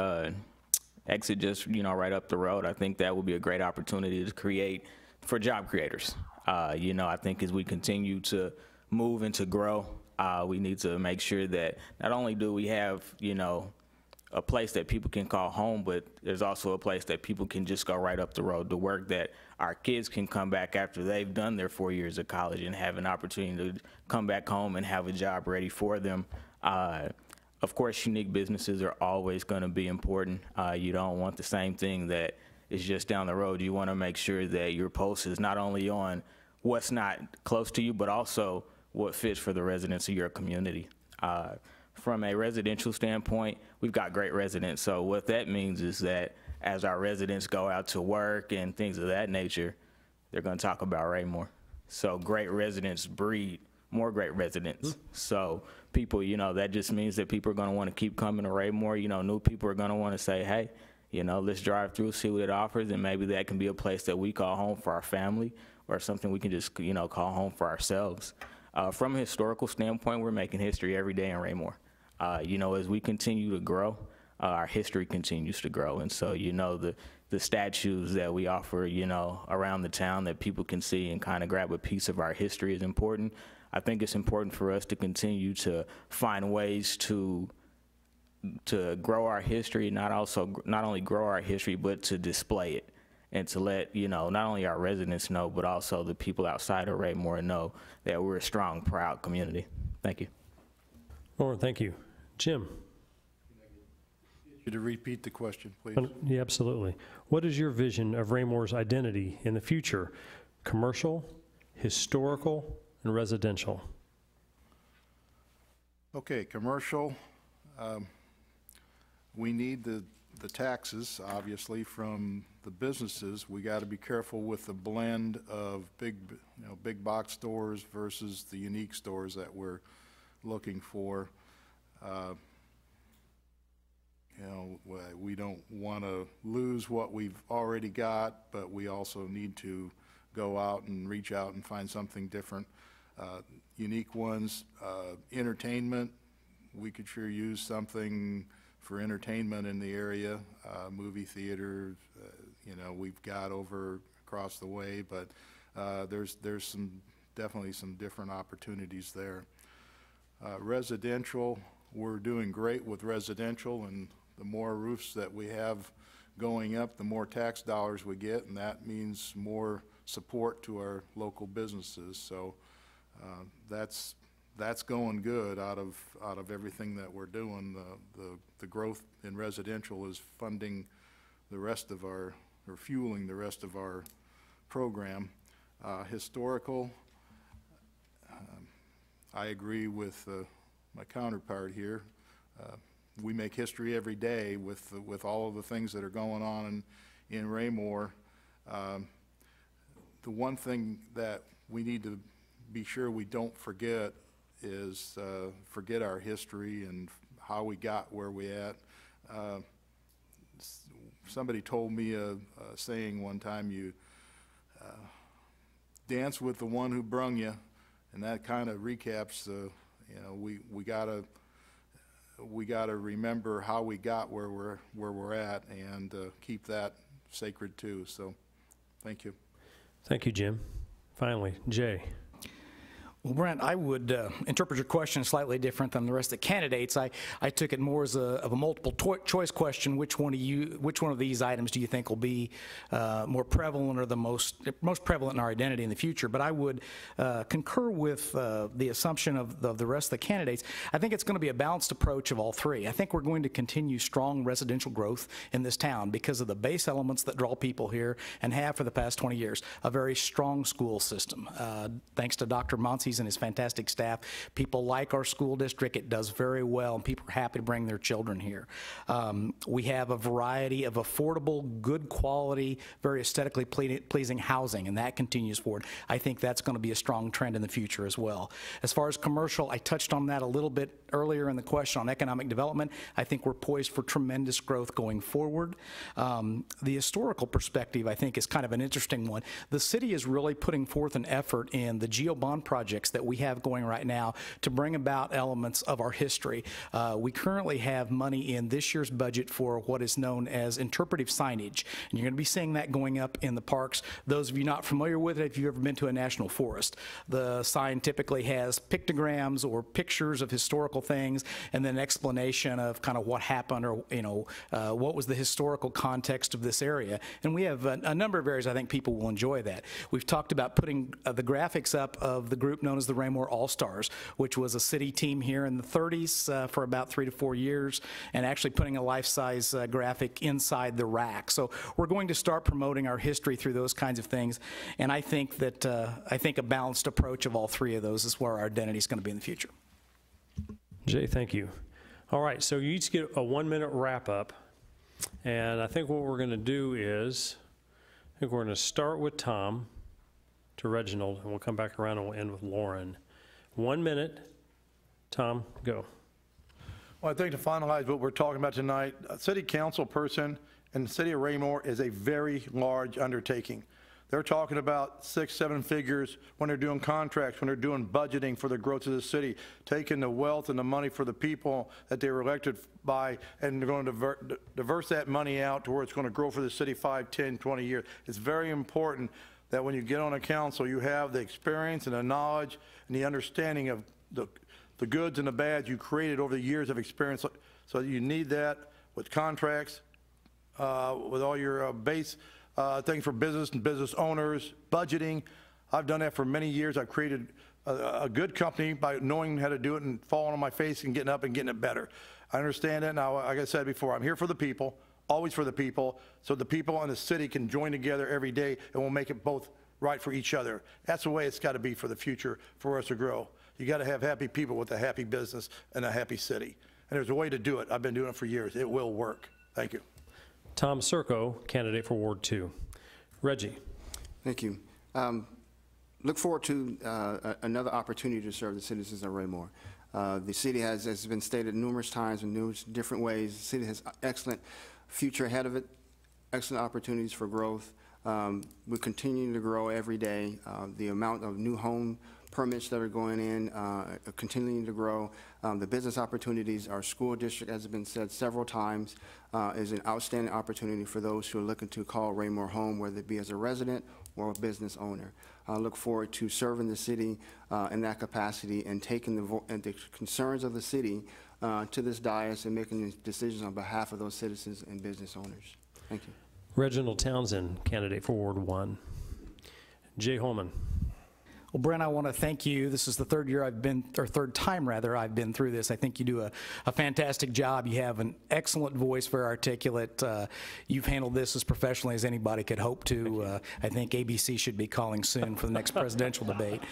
[SPEAKER 2] exit just, you know, right up the road. I think that will be a great opportunity to create for job creators. You know, I think as we continue to move and to grow, we need to make sure that not only do we have, you know, a place that people can call home, but there's also a place that people can just go right up the road to work, that our kids can come back after they've done their 4 years of college and have an opportunity to come back home and have a job ready for them. Of course, unique businesses are always going to be important. You don't want the same thing that is just down the road. You want to make sure that your post is not only on what's not close to you, but also what fits for the residents of your community. From a residential standpoint, we've got great residents. So what that means is that as our residents go out to work and things of that nature, they're going to talk about Raymore. So great residents breed more great residents. So people, you know, that just means that people are going to want to keep coming to Raymore. You know, new people are going to want to say, hey, you know, let's drive through, see what it offers, and maybe that can be a place that we call home for our family, or something we can just, you know, call home for ourselves. From a historical standpoint, we're making history every day in Raymore. You know, as we continue to grow, our history continues to grow. And so, you know, the statues that we offer, you know, around the town that people can see and kind of grab a piece of our history is important. I think it's important for us to continue to find ways to grow our history, not only grow our history, but to display it and to let, you know, not only our residents know, but also the people outside of Raymore know that we're a strong, proud community. Thank you.
[SPEAKER 1] Lauren, thank you. Jim.
[SPEAKER 3] You to repeat the question, please.
[SPEAKER 1] Yeah, absolutely. What is your vision of Raymore's identity in the future? Commercial, historical, and residential.
[SPEAKER 3] Okay, commercial. We need the taxes, obviously, from the businesses. We got to be careful with the blend of big box stores versus the unique stores that we're looking for. You know, we don't want to lose what we've already got, but we also need to go out and reach out and find something different. Unique ones, entertainment, we could sure use something for entertainment in the area. Movie theaters, you know, we've got over across the way, but there's definitely some different opportunities there. Residential, we're doing great with residential, and the more roofs that we have going up, the more tax dollars we get, and that means more support to our local businesses. So that's that's going good out of everything that we're doing. The growth in residential is funding the rest of our, or fueling the rest of our program. Historical, I agree with my counterpart here. We make history every day with all of the things that are going on in Raymore. The one thing that we need to be sure we don't forget is forget our history and how we got where we at. Somebody told me a saying one time, you dance with the one who brung you, and that kind of recaps, you know, we gotta remember how we got where we're at, and keep that sacred too. So, thank you.
[SPEAKER 1] Thank you, Jim. Finally, Jay.
[SPEAKER 4] Well, Brent, I would interpret your question slightly different than the rest of the candidates. I took it more as of a multiple choice question. Which one of these items do you think will be more prevalent or the most prevalent in our identity in the future? But I would concur with the assumption of the rest of the candidates. I think it's going to be a balanced approach of all three. I think we're going to continue strong residential growth in this town because of the base elements that draw people here and have for the past 20 years. A very strong school system. Thanks to Dr. Monsies and his fantastic staff. People like our school district. It does very well, and people are happy to bring their children here. We have a variety of affordable, good quality, very aesthetically pleasing housing, and that continues forward. I think that's going to be a strong trend in the future as well. As far as commercial, I touched on that a little bit earlier in the question on economic development. I think we're poised for tremendous growth going forward. The historical perspective, I think, is kind of an interesting one. The city is really putting forth an effort in the GeoBond projects that we have going right now to bring about elements of our history. We currently have money in this year's budget for what is known as interpretive signage, and you're going to be seeing that going up in the parks. Those of you not familiar with it, if you've ever been to a national forest, the sign typically has pictograms or pictures of historical things and then an explanation of kind of what happened, or what was the historical context of this area. And we have a number of areas I think people will enjoy that. We've talked about putting the graphics up of the group known as the Raymore All-Stars, which was a city team here in the 30s for about 3 to 4 years, and actually putting a life-size graphic inside the rack. So we're going to start promoting our history through those kinds of things, and I think that a balanced approach of all three of those is where our identity is going to be in the future.
[SPEAKER 1] Jay, thank you. All right, so you each get a 1-minute wrap-up, and I think what we're going to do is, I think we're going to start with Tom to Reginald, and we'll come back around and we'll end with Lauren. 1 minute. Tom, go.
[SPEAKER 6] Well, I think to finalize what we're talking about tonight, a city council person in the city of Raymore is a very large undertaking. They're talking about 6, 7 figures when they're doing contracts, when they're doing budgeting for the growth of the city, taking the wealth and the money for the people that they were elected by, and they're going to diverse that money out to where it's going to grow for the city 5, 10, 20 years. It's very important that when you get on a council, you have the experience and the knowledge and the understanding of the goods and the bads you created over the years of experience. So you need that with contracts, with all your base things for business and business owners, budgeting. I've done that for many years. I've created a good company by knowing how to do it and falling on my face and getting up and getting it better. I understand that now. Like I said before, I'm here for the people. Always for the people, so the people in the city can join together every day and we'll make it both right for each other. That's the way it's got to be for the future for us to grow. You got to have happy people with a happy business and a happy city. And there's a way to do it. I've been doing it for years. It will work. Thank you.
[SPEAKER 1] Tom Circo, candidate for Ward 2. Reggie.
[SPEAKER 5] Thank you. Look forward to another opportunity to serve the citizens of Raymore. The city has, as has been stated numerous times in numerous different ways, the city has excellent future ahead of it, excellent opportunities for growth. We're continuing to grow every day. The amount of new home permits that are going in are continuing to grow. The business opportunities, our school district, as has been said several times, is an outstanding opportunity for those who are looking to call Raymore home, whether it be as a resident or a business owner. I look forward to serving the city in that capacity and taking the concerns of the city to this dais and making decisions on behalf of those citizens and business owners. Thank you.
[SPEAKER 1] Reginald Townsend, candidate for Ward 1. Jay Holman.
[SPEAKER 4] Well, Brent, I want to thank you. This is the third time rather, I've been through this. I think you do a fantastic job. You have an excellent voice, very articulate. You've handled this as professionally as anybody could hope to. I think ABC should be calling soon for the next presidential debate.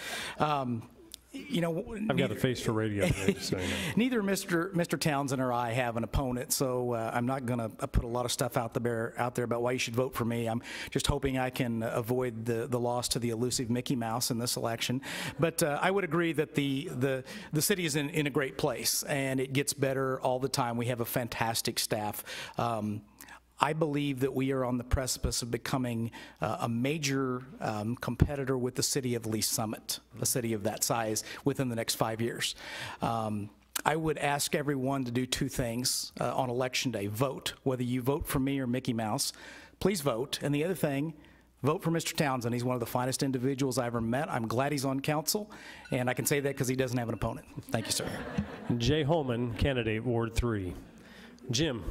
[SPEAKER 4] You know,
[SPEAKER 1] I've got a face for radio today, so you know.
[SPEAKER 4] Neither Mr. Townsend or I have an opponent, so I'm not going to put a lot of stuff out there about why you should vote for me. I'm just hoping I can avoid the loss to the elusive Mickey Mouse in this election. But I would agree that the city is in a great place, and it gets better all the time. We have a fantastic staff. I believe that we are on the precipice of becoming a major competitor with the city of Lee Summit, a city of that size, within the next 5 years. I would ask everyone to do two things on Election Day. Vote. Whether you vote for me or Mickey Mouse, please vote. And the other thing, vote for Mr. Townsend. He's one of the finest individuals I ever met. I'm glad he's on council, and I can say that because he doesn't have an opponent. Thank you, sir.
[SPEAKER 1] Jay Holman, candidate, Ward 3. Jim.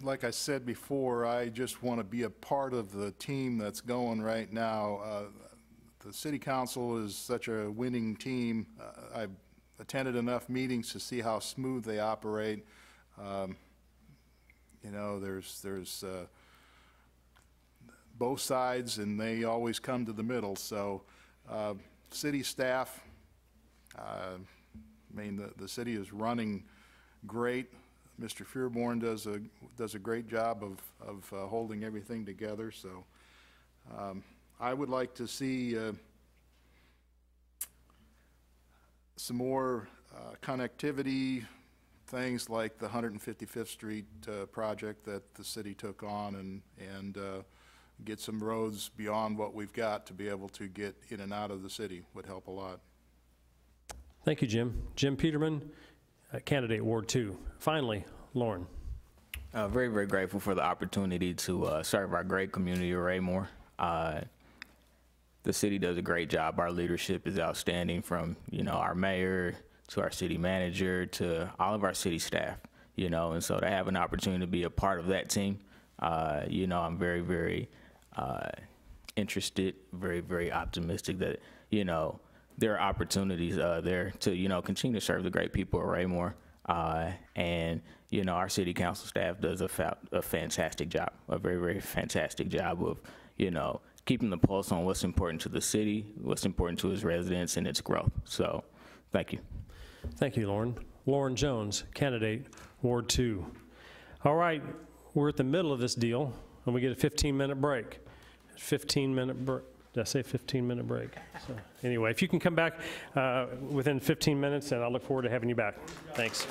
[SPEAKER 3] Like I said before, I just want to be a part of the team that's going right now. The city council is such a winning team. I've attended enough meetings to see how smooth they operate. You know, there's both sides, and they always come to the middle. So, city staff, I mean, the city is running great. Mr. Fearborn does a great job of holding everything together. So I would like to see some more connectivity, things like the 155th Street project that the city took on, and get some roads beyond what we've got to be able to get in and out of the city would help a lot.
[SPEAKER 1] Thank you, Jim. Jim Peterman, candidate, Ward 2. Finally, Lauren.
[SPEAKER 2] Very, very grateful for the opportunity to serve our great community of Raymore. The city does a great job. Our leadership is outstanding, from, you know, our mayor to our city manager to all of our city staff, you know, and so to have an opportunity to be a part of that team, you know, I'm very, very interested, very, very optimistic that, you know, there are opportunities there to, you know, continue to serve the great people of Raymore. And, you know, our city council staff does a fantastic job, a very, very fantastic job of, you know, keeping the pulse on what's important to the city, what's important to its residents, and its growth. So, thank you.
[SPEAKER 1] Thank you, Lauren. Lauren Jones, candidate, Ward 2. All right, we're at the middle of this deal, and we get a 15-minute break. 15-minute break. Did I say 15-minute break? So, anyway, if you can come back within 15 minutes, and I look forward to having you back. Thanks.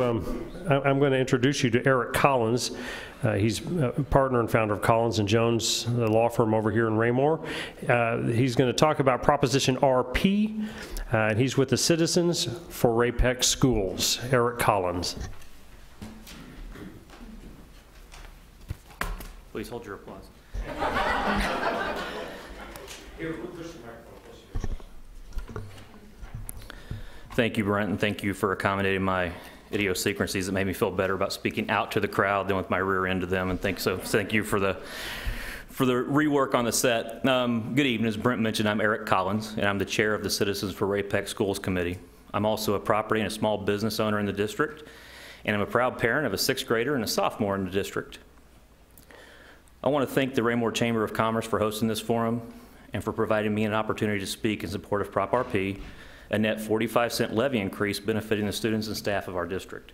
[SPEAKER 1] I'm going to introduce you to Eric Collins. He's a partner and founder of Collins & Jones, the law firm over here in Raymore. He's going to talk about Proposition RP, and he's with the Citizens for Ray-Pec Schools. Eric Collins.
[SPEAKER 7] Please hold your applause. Thank you, Brent, and thank you for accommodating my idiosyncrasies that made me feel better about speaking out to the crowd than with my rear end to them. And thank you for the rework on the set. Good evening. As Brent mentioned, I'm Eric Collins, and I'm the chair of the Citizens for Ray-Pec Schools Committee. I'm also a property and a small business owner in the district, and I'm a proud parent of a 6th grader and a sophomore in the district. I want to thank the Raymore Chamber of Commerce for hosting this forum and for providing me an opportunity to speak in support of Prop RP, a net 45-cent levy increase benefiting the students and staff of our district.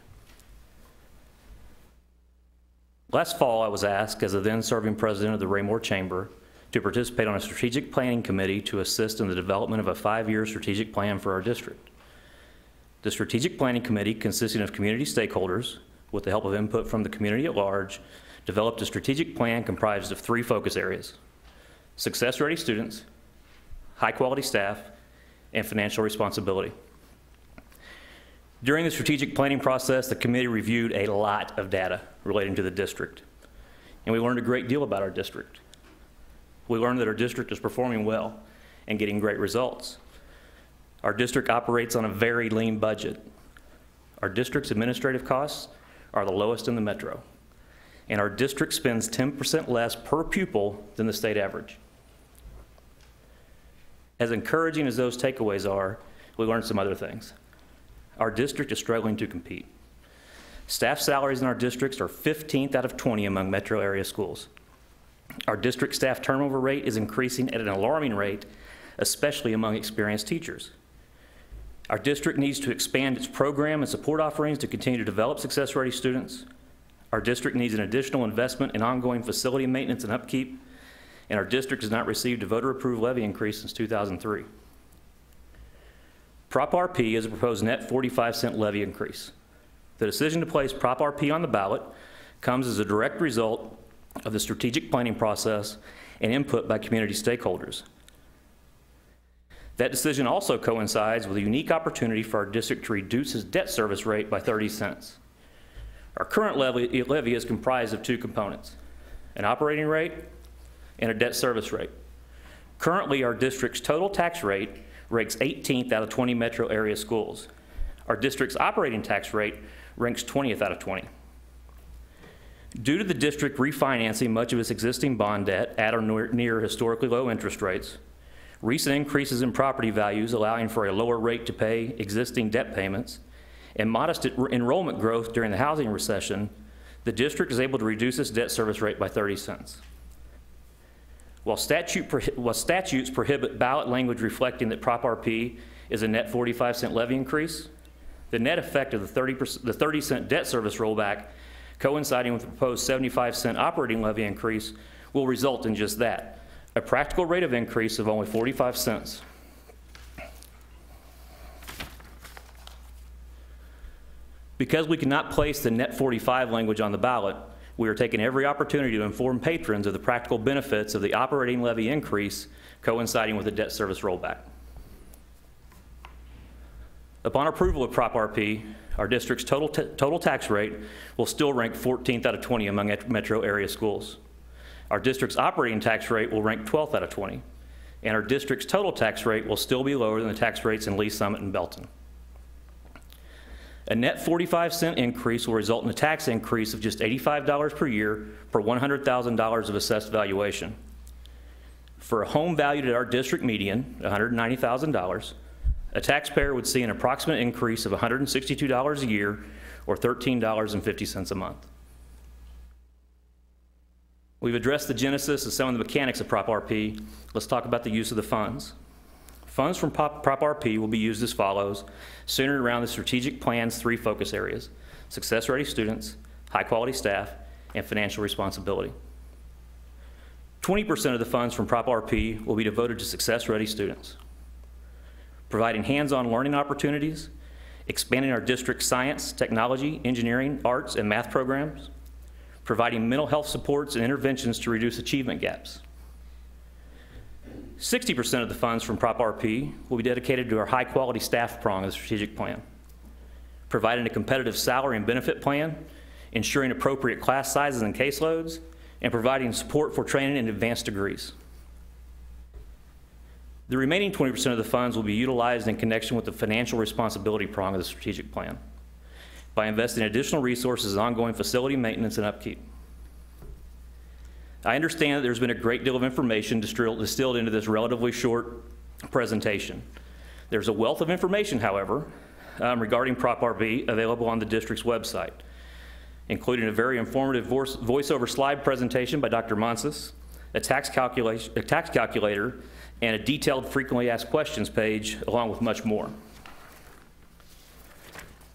[SPEAKER 7] Last fall, I was asked, as a then-serving president of the Raymore Chamber, to participate on a strategic planning committee to assist in the development of a 5-year strategic plan for our district. The strategic planning committee, consisting of community stakeholders, with the help of input from the community at large, developed a strategic plan comprised of 3 focus areas: success-ready students, high-quality staff, and financial responsibility. During the strategic planning process, the committee reviewed a lot of data relating to the district, and we learned a great deal about our district. We learned that our district is performing well and getting great results. Our district operates on a very lean budget. Our district's administrative costs are the lowest in the metro, and our district spends 10% less per pupil than the state average. As encouraging as those takeaways are, we learned some other things. Our district is struggling to compete. Staff salaries in our districts are 15th out of 20 among metro area schools. Our district staff turnover rate is increasing at an alarming rate, especially among experienced teachers. Our district needs to expand its program and support offerings to continue to develop success-ready students. Our district needs an additional investment in ongoing facility maintenance and upkeep, and our district has not received a voter-approved levy increase since 2003. Prop RP is a proposed net 45-cent levy increase. The decision to place Prop RP on the ballot comes as a direct result of the strategic planning process and input by community stakeholders. That decision also coincides with a unique opportunity for our district to reduce its debt service rate by 30 cents. Our current levy is comprised of 2 components: an operating rate and a debt service rate. Currently, our district's total tax rate ranks 18th out of 20 metro area schools. Our district's operating tax rate ranks 20th out of 20. Due to the district refinancing much of its existing bond debt at or near historically low interest rates, recent increases in property values allowing for a lower rate to pay existing debt payments, and modest enrollment growth during the housing recession, the district is able to reduce its debt service rate by 30 cents. While statutes prohibit ballot language reflecting that Prop RP is a net 45-cent levy increase, the net effect of the 30-cent debt service rollback coinciding with the proposed 75-cent operating levy increase will result in just that, a practical rate of increase of only 45 cents. Because we cannot place the net 45 language on the ballot, we are taking every opportunity to inform patrons of the practical benefits of the operating levy increase coinciding with the debt service rollback. Upon approval of Prop RP, our district's total tax rate will still rank 14th out of 20 among metro area schools. Our district's operating tax rate will rank 12th out of 20, and our district's total tax rate will still be lower than the tax rates in Lee Summit and Belton. A net 45-cent increase will result in a tax increase of just $85 per year per $100,000 of assessed valuation. For a home valued at our district median, $190,000, a taxpayer would see an approximate increase of $162 a year or $13.50 a month. We've addressed the genesis of some of the mechanics of Prop RP. Let's talk about the use of the funds. Funds from Prop RP will be used as follows, centered around the strategic plan's 3 focus areas: success-ready students, high-quality staff, and financial responsibility. 20% of the funds from Prop RP will be devoted to success-ready students, providing hands-on learning opportunities expanding our district's science, technology, engineering, arts, and math programs, providing mental health supports and interventions to reduce achievement gaps. 60% of the funds from Prop RP will be dedicated to our high-quality staff prong of the strategic plan, providing a competitive salary and benefit plan, ensuring appropriate class sizes and caseloads, and providing support for training and advanced degrees. The remaining 20% of the funds will be utilized in connection with the financial responsibility prong of the strategic plan by investing additional resources in ongoing facility maintenance and upkeep. I understand that there's been a great deal of information distilled into this relatively short presentation. There's a wealth of information, however, regarding Prop RP available on the district's website, including a very informative voiceover slide presentation by Dr. Monsis, a tax calculator, and a detailed frequently asked questions page, along with much more.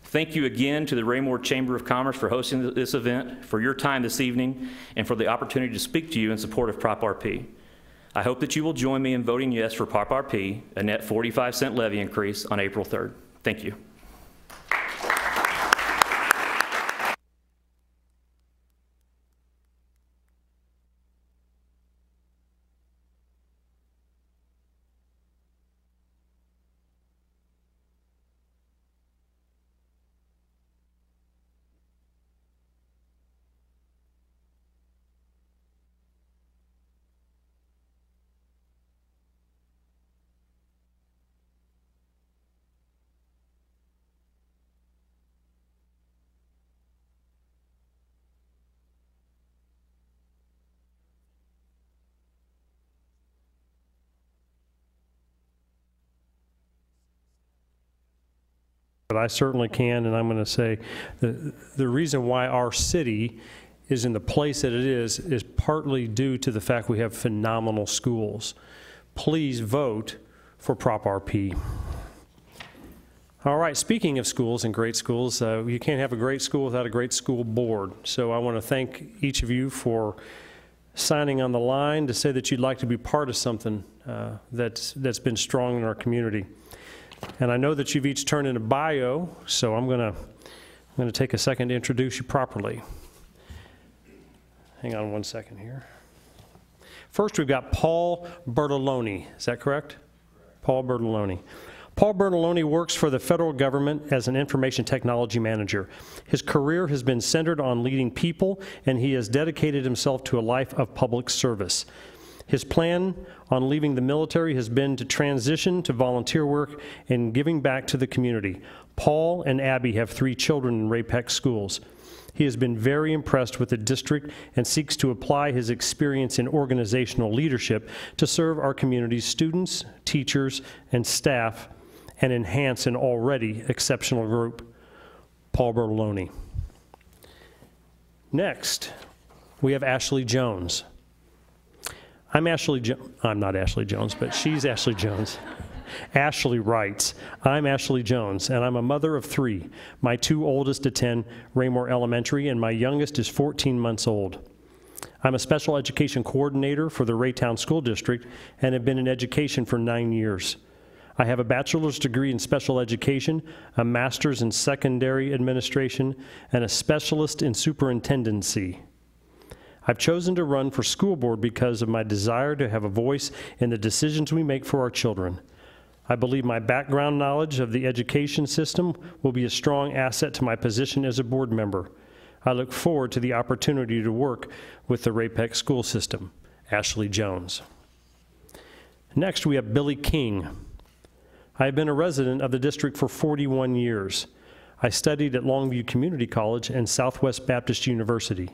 [SPEAKER 7] Thank you again to the Raymore Chamber of Commerce for hosting this event, for your time this evening, and for the opportunity to speak to you in support of Prop RP. I hope that you will join me in voting yes for Prop RP, a net 45-cent levy increase on April 3rd. Thank you.
[SPEAKER 1] But I certainly can, and I'm going to say the reason why our city is in the place that it is partly due to the fact we have phenomenal schools. Please vote for Prop RP. All right, speaking of schools and great schools, you can't have a great school without a great school board. So I want to thank each of you for signing on the line to say that you'd like to be part of something that's been strong in our community. And I know that you've each turned in a bio, so I'm going to take a second to introduce you properly. Hang on one second here. First, we've got Paul Bertoloni. Is that correct? Paul Bertoloni. Paul Bertoloni works for the federal government as an information technology manager. His career has been centered on leading people, and he has dedicated himself to a life of public service. His plan on leaving the military has been to transition to volunteer work and giving back to the community. Paul and Abby have 3 children in Ray-Pec schools. He has been very impressed with the district and seeks to apply his experience in organizational leadership to serve our community's students, teachers, and staff and enhance an already exceptional group. Paul Bertoloni. Next, we have Ashley Jones. I'm not Ashley Jones, but she's Ashley Jones. Ashley writes, I'm Ashley Jones, and I'm a mother of 3. My 2 oldest attend Raymore Elementary, and my youngest is 14 months old. I'm a special education coordinator for the Raytown School District and have been in education for 9 years. I have a bachelor's degree in special education, a master's in secondary administration, and a specialist in superintendency. I've chosen to run for school board because of my desire to have a voice in the decisions we make for our children. I believe my background knowledge of the education system will be a strong asset to my position as a board member. I look forward to the opportunity to work with the Ray-Pec school system. Ashley Jones. Next, we have Billy King. I have been a resident of the district for 41 years. I studied at Longview Community College and Southwest Baptist University.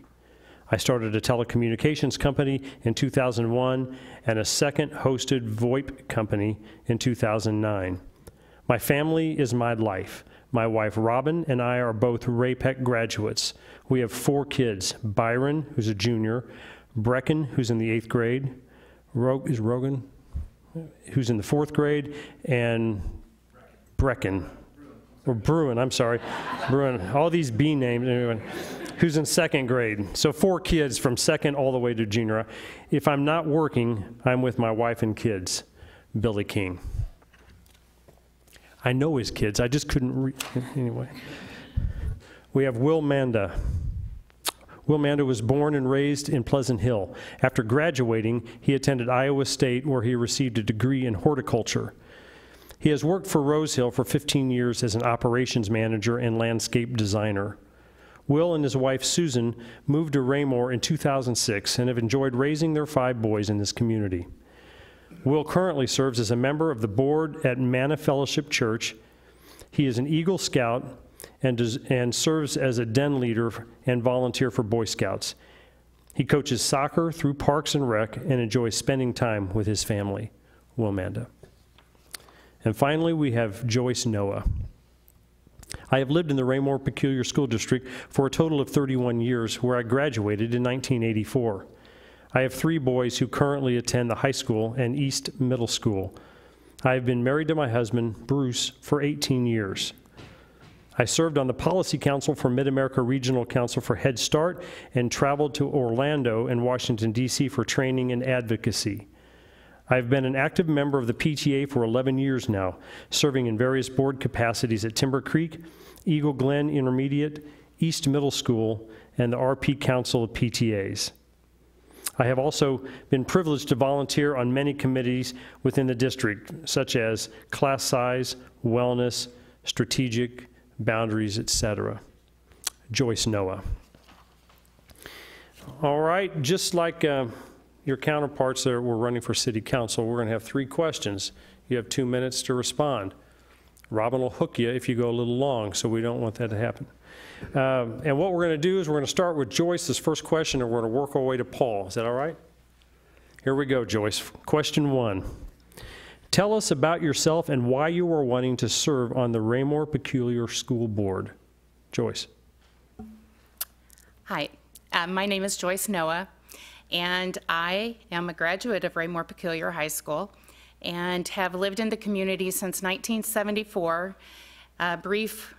[SPEAKER 1] I started a telecommunications company in 2001 and a second hosted VoIP company in 2009. My family is my life. My wife Robin and I are both Ray-Pec graduates. We have 4 kids, Byron, who's a junior, Brecken, who's in the 8th grade, Rogan, who's in the 4th grade, and Brecken, or Bruin, I'm sorry, Bruin, all these B names, anyway, who's in 2nd grade. So 4 kids from 2nd all the way to junior. If I'm not working, I'm with my wife and kids. Billy King. I know his kids, I just couldn't read. Anyway. We have Will Manda. Will Manda was born and raised in Pleasant Hill. After graduating, he attended Iowa State, where he received a degree in horticulture. He has worked for Rose Hill for 15 years as an operations manager and landscape designer. Will and his wife, Susan, moved to Raymore in 2006 and have enjoyed raising their 5 boys in this community. Will currently serves as a member of the board at Manna Fellowship Church. He is an Eagle Scout and serves as a den leader and volunteer for Boy Scouts. He coaches soccer through Parks and Rec and enjoys spending time with his family. Will Manda. And finally, we have Joyce Noah. I have lived in the Raymore Peculiar School District for a total of 31 years, where I graduated in 1984. I have 3 boys who currently attend the high school and East Middle School. I have been married to my husband, Bruce, for 18 years. I served on the Policy Council for Mid-America Regional Council for Head Start and traveled to Orlando and Washington, D.C. for training and advocacy. I've been an active member of the PTA for 11 years now, serving in various board capacities at Timber Creek, Eagle Glen Intermediate, East Middle School, and the RP Council of PTAs. I have also been privileged to volunteer on many committees within the district, such as class size, wellness, strategic, boundaries, etc. Joyce Noah. All right, just like your counterparts that were running for city council, we're going to have 3 questions. You have 2 minutes to respond. Robin will hook you if you go a little long, so we don't want that to happen. And what we're going to do is we're going to start with Joyce's first question, and we're going to work our way to Paul. Is that all right? Here we go, Joyce. Question 1. Tell us about yourself and why you are wanting to serve on the Raymore Peculiar School Board. Joyce.
[SPEAKER 8] Hi, my name is Joyce Noah, and I am a graduate of Raymore Peculiar High School and have lived in the community since 1974. Brief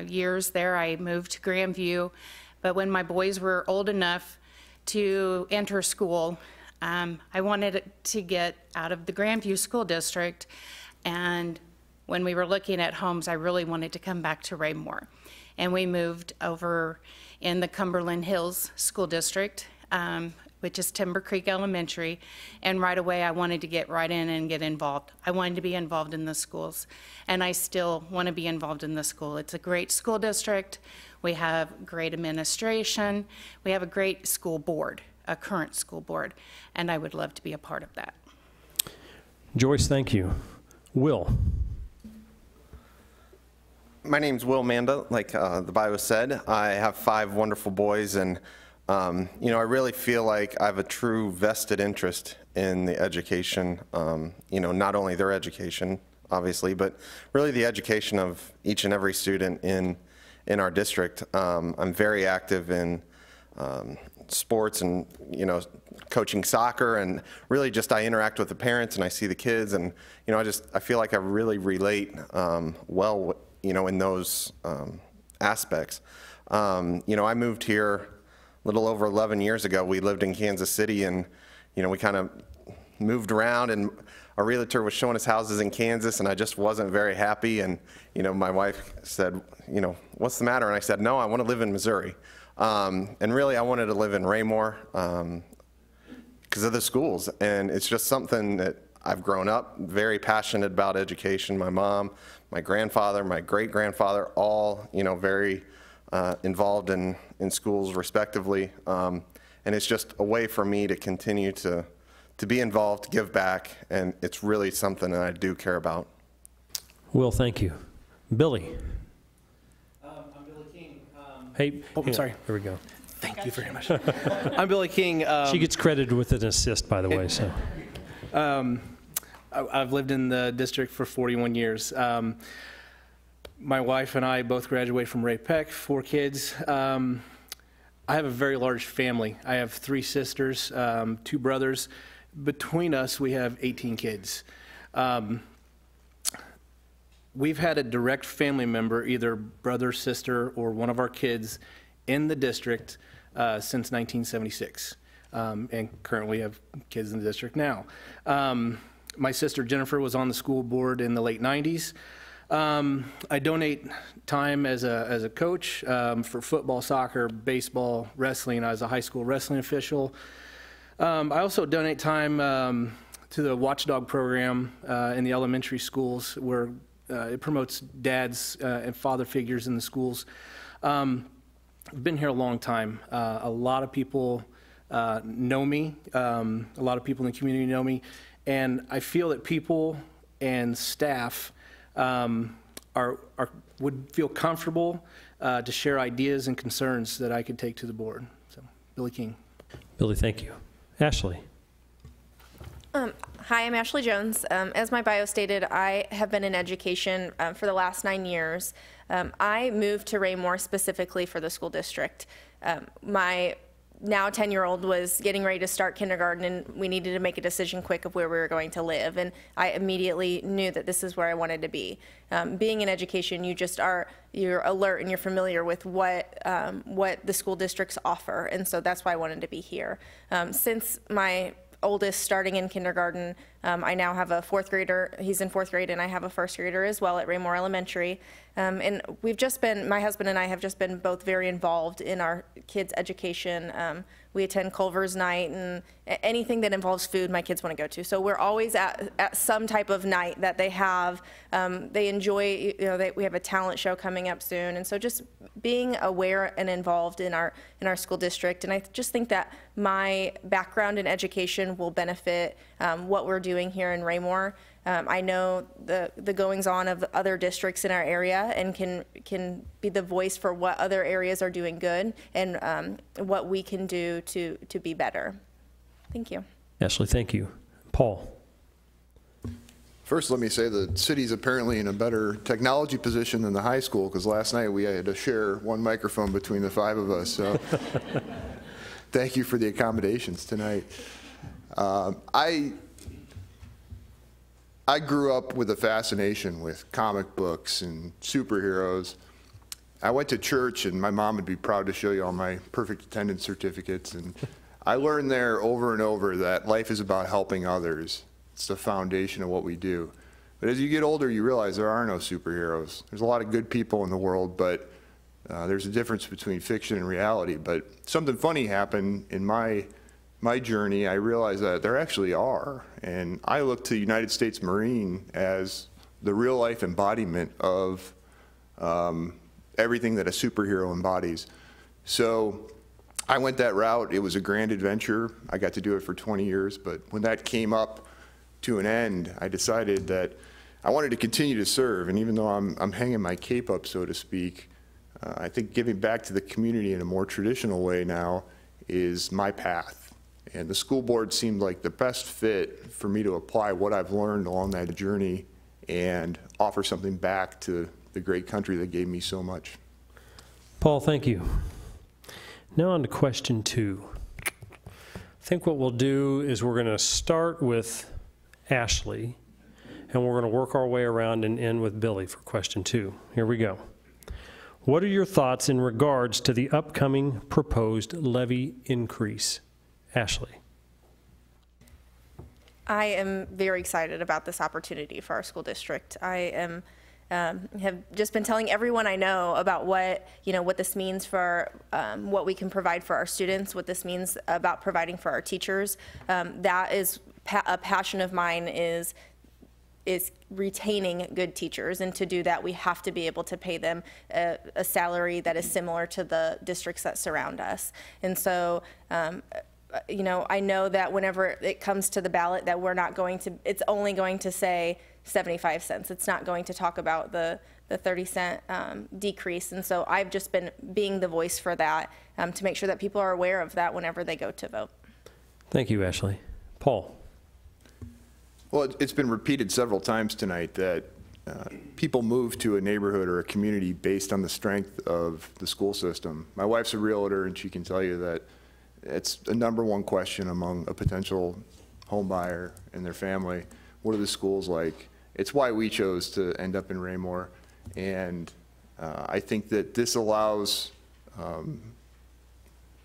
[SPEAKER 8] years there, I moved to Grandview, but when my boys were old enough to enter school, I wanted to get out of the Grandview School District, and when we were looking at homes, I really wanted to come back to Raymore. And we moved over in the Cumberland Hills School District, which is Timber Creek Elementary, and right away I wanted to get right in and get involved. I wanted to be involved in the schools, and I still want to be involved in the school. It's a great school district. We have great administration. We have a great school board, a current school board, and I would love to be a part of that.
[SPEAKER 1] Joyce, thank you. Will.
[SPEAKER 9] My name's Will Manda, like the bio said. I have 5 wonderful boys, and you know, I really feel like I have a true vested interest in the education, you know, not only their education, obviously, but really the education of each and every student in our district. I'm very active in sports and, you know, coaching soccer, and really just I interact with the parents and I see the kids, and, you know, I feel like I really relate well, you know, in those aspects. You know, I moved here a little over 11 years ago. We lived in Kansas City, and, you know, we kind of moved around, and our realtor was showing us houses in Kansas, and I just wasn't very happy. And, you know, my wife said, you know, what's the matter? And I said, no, I want to live in Missouri. And really, I wanted to live in Raymore because of the schools. And it's just something that I've grown up very passionate about education. My mom, my grandfather, my great-grandfather, all, you know, very involved in schools respectively. And it's just a way for me to continue to be involved, to give back, and it's really something that I do care about.
[SPEAKER 1] Will, thank you. Billy.
[SPEAKER 10] I'm Billy King.
[SPEAKER 1] Hey,
[SPEAKER 10] I'm sorry.
[SPEAKER 1] There we go.
[SPEAKER 10] Thank you very much. I'm Billy King.
[SPEAKER 1] She gets credited with an assist, by the way. So,
[SPEAKER 10] I've lived in the district for 41 years. My wife and I both graduated from Ray Peck, 4 kids. I have a very large family. I have 3 sisters, 2 brothers. Between us, we have 18 kids. We've had a direct family member, either brother, sister, or one of our kids in the district since 1976, and currently have kids in the district now. My sister Jennifer was on the school board in the late 90s. I donate time as a coach for football, soccer, baseball, wrestling. I was a high school wrestling official. I also donate time to the Watchdog program in the elementary schools, where it promotes dads and father figures in the schools. I've been here a long time. A lot of people know me. A lot of people in the community know me. And I feel that people and staff would feel comfortable to share ideas and concerns that I could take to the board. So, Billy King.
[SPEAKER 1] Billy, thank you. Ashley.
[SPEAKER 11] Hi, I'm Ashley Jones. As my bio stated, I have been in education for the last 9 years. I moved to Raymore specifically for the school district. My now 10-year-old was getting ready to start kindergarten, and we needed to make a decision quick of where we were going to live, and I immediately knew that this is where I wanted to be. Being in education, you're alert and you're familiar with what the school districts offer, and so that's why I wanted to be here. Since my oldest starting in kindergarten, I now have a 4th grader. He's in 4th grade, and I have a 1st grader as well at Raymore Elementary. And my husband and I have just been both very involved in our kids' education. We attend Culver's night, and anything that involves food my kids want to go to. So we're always at some type of night that they have. They enjoy, we have a talent show coming up soon. And so just being aware and involved in our school district. And I just think that my background in education will benefit what we're doing here in Raymore. I know the goings-on of other districts in our area, and can be the voice for what other areas are doing good, and what we can do to be better. Thank you.
[SPEAKER 1] Ashley, thank you. Paul.
[SPEAKER 12] First, let me say the city's apparently in a better technology position than the high school, because last night we had to share one microphone between the 5 of us. So thank you for the accommodations tonight. I grew up with a fascination with comic books and superheroes. I went to church, and my mom would be proud to show you all my perfect attendance certificates. And I learned there over and over that life is about helping others. It's the foundation of what we do. But as you get older, you realize there are no superheroes. There's a lot of good people in the world, but there's a difference between fiction and reality. But something funny happened in my journey. I realized that there actually are. And I look to the United States Marine as the real life embodiment of everything that a superhero embodies. So I went that route. It was a grand adventure. I got to do it for 20 years. But when that came up to an end, I decided that I wanted to continue to serve. And even though I'm hanging my cape up, so to speak, I think giving back to the community in a more traditional way now is my path. And the school board seemed like the best fit for me to apply what I've learned along that journey and offer something back to the great country that gave me so much.
[SPEAKER 1] Paul, thank you. Now on to question 2. I think what we'll do is we're going to start with Ashley, and we're going to work our way around and end with Billy for question 2. Here we go. What are your thoughts in regards to the upcoming proposed levy increase? Ashley.
[SPEAKER 11] I am very excited about this opportunity for our school district. I have just been telling everyone I know about what this means for what we can provide for our students, what this means about providing for our teachers. That is a passion of mine, is retaining good teachers, and to do that we have to be able to pay them a salary that is similar to the districts that surround us. And so I know that whenever it comes to the ballot that it's only going to say 75 cents. It's not going to talk about the 30-cent decrease. And so I've just been being the voice for that, to make sure that people are aware of that whenever they go to vote.
[SPEAKER 1] Thank you, Ashley. Paul.
[SPEAKER 12] Well, it's been repeated several times tonight that people move to a neighborhood or a community based on the strength of the school system. My wife's a realtor, and she can tell you that it's the #1 question among a potential home buyer and their family. What are the schools like? It's why we chose to end up in Raymore. And I think that this allows an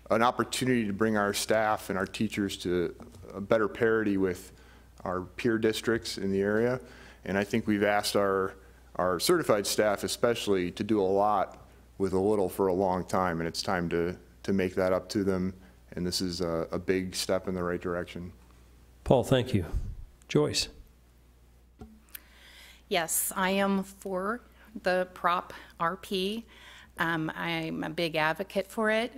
[SPEAKER 12] opportunity to bring our staff and our teachers to a better parity with our peer districts in the area. And I think we've asked our our certified staff especially to do a lot with a little for a long time, and it's time to make that up to them, and this is a big step in the right direction.
[SPEAKER 1] Paul, thank you. Joyce?
[SPEAKER 8] Yes, I am for the Prop RP. I'm a big advocate for it.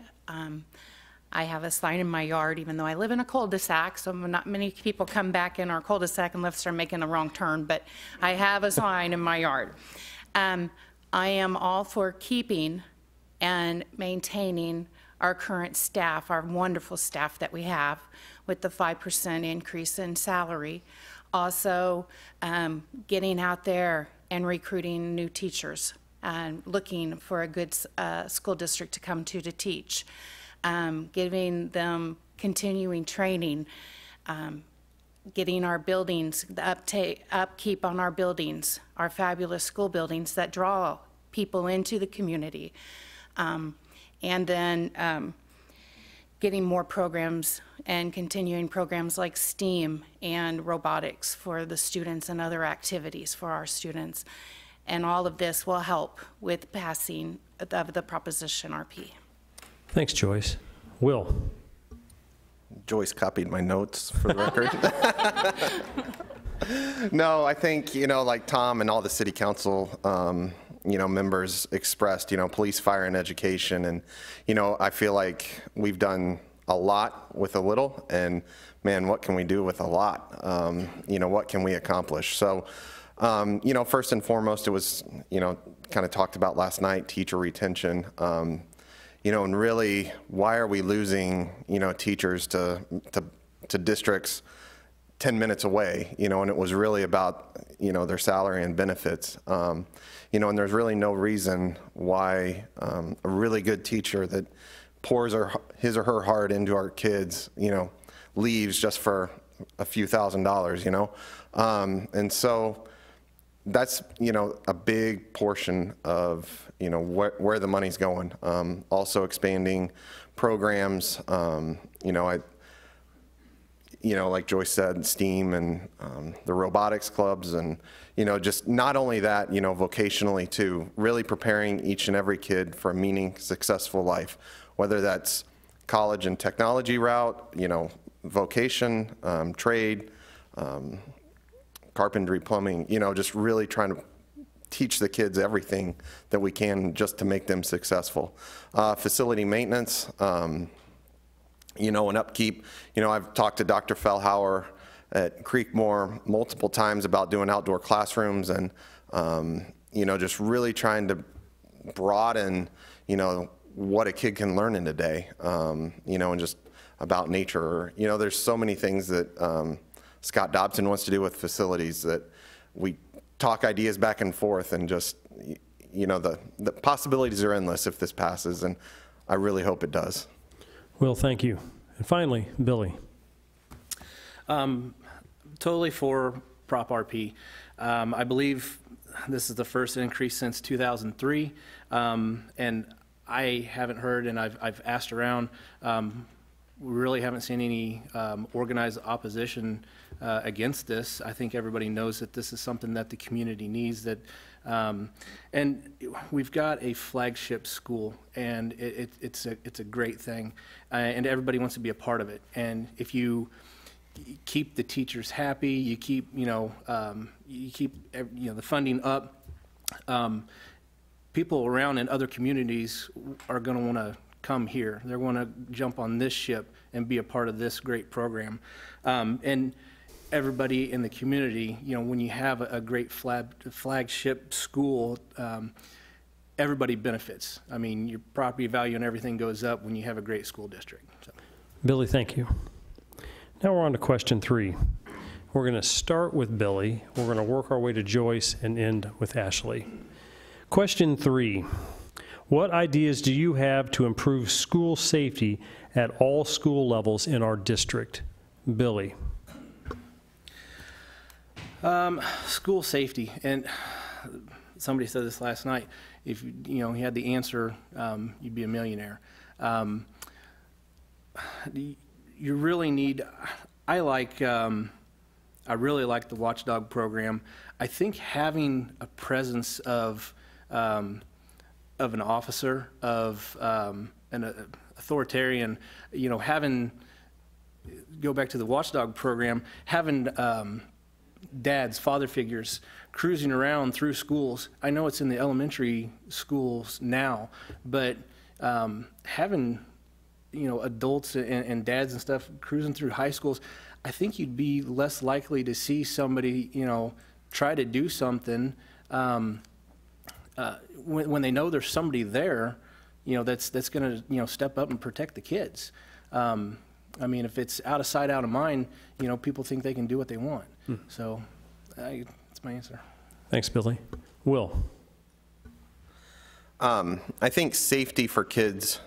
[SPEAKER 8] I have a sign in my yard, even though I live in a cul-de-sac, so not many people come back in our cul-de-sac unless they're making a wrong turn, but I have a sign in my yard. I am all for keeping and maintaining our current staff, our wonderful staff that we have, with the 5% increase in salary. Also, getting out there and recruiting new teachers and looking for a good school district to come to teach. Giving them continuing training, getting our buildings, the upkeep on our buildings, our fabulous school buildings that draw people into the community. And then getting more programs and continuing programs like STEAM and robotics for the students and other activities for our students. And all of this will help with passing of the Proposition RP.
[SPEAKER 1] Thanks, Joyce. Will?
[SPEAKER 9] Joyce copied my notes for the record. No, I think, like Tom and all the city council, members expressed, police, fire, and education. And, I feel like we've done a lot with a little, and man, what can we do with a lot? What can we accomplish? So, first and foremost, it was, kind of talked about last night, teacher retention. And really, why are we losing, teachers to districts 10 minutes away, and it was really about, their salary and benefits. And there's really no reason why a really good teacher that pours his or her heart into our kids, leaves just for a few $1,000s, and so that's, a big portion of, where the money's going. Also expanding programs, like Joyce said, STEAM and the robotics clubs, and, just not only that, vocationally too, really preparing each and every kid for a successful life, whether that's college and technology route, vocation, trade, carpentry, plumbing, just really trying to teach the kids everything that we can just to make them successful. Facility maintenance, and upkeep. I've talked to Dr. Fellhauer at Creekmore multiple times about doing outdoor classrooms and, just really trying to broaden, what a kid can learn in a day, and just about nature. There's so many things that Scott Dobson wants to do with facilities that we talk ideas back and forth, and just, the possibilities are endless if this passes, and I really hope it does.
[SPEAKER 1] Will, thank you. And finally, Billy.
[SPEAKER 10] Totally for Prop RP. I believe this is the first increase since 2003, and I haven't heard, and I've asked around, we really haven't seen any organized opposition against this. I think everybody knows that this is something that the community needs. And we've got a flagship school, and it's a great thing, and everybody wants to be a part of it. And if you keep the teachers happy, you keep the funding up, people around in other communities are going to want to come here. They're going to jump on this ship and be a part of this great program. And everybody in the community, when you have a great flagship school, everybody benefits. I mean, your property value and everything goes up when you have a great school district. So.
[SPEAKER 1] Billy, thank you. Now we're on to question 3. We're going to start with Billy. We're going to work our way to Joyce and end with Ashley. Question 3. What ideas do you have to improve school safety at all school levels in our district? Billy.
[SPEAKER 10] School safety, and somebody said this last night, if you had the answer, you'd be a millionaire. You really need, I like I really like the Watchdog program. I think having a presence of an officer, of an authoritarian, you know, go back to the Watchdog program, having dads, father figures cruising around through schools. I know it's in the elementary schools now, but having, you know, adults and dads and stuff cruising through high schools, I think you'd be less likely to see somebody, you know, try to do something when they know there's somebody there, you know, that's going to, you know, step up and protect the kids. I mean, if it's out of sight, out of mind, you know, people think they can do what they want. So that's my answer.
[SPEAKER 1] Thanks, Billy. Will?
[SPEAKER 9] I think safety for kids,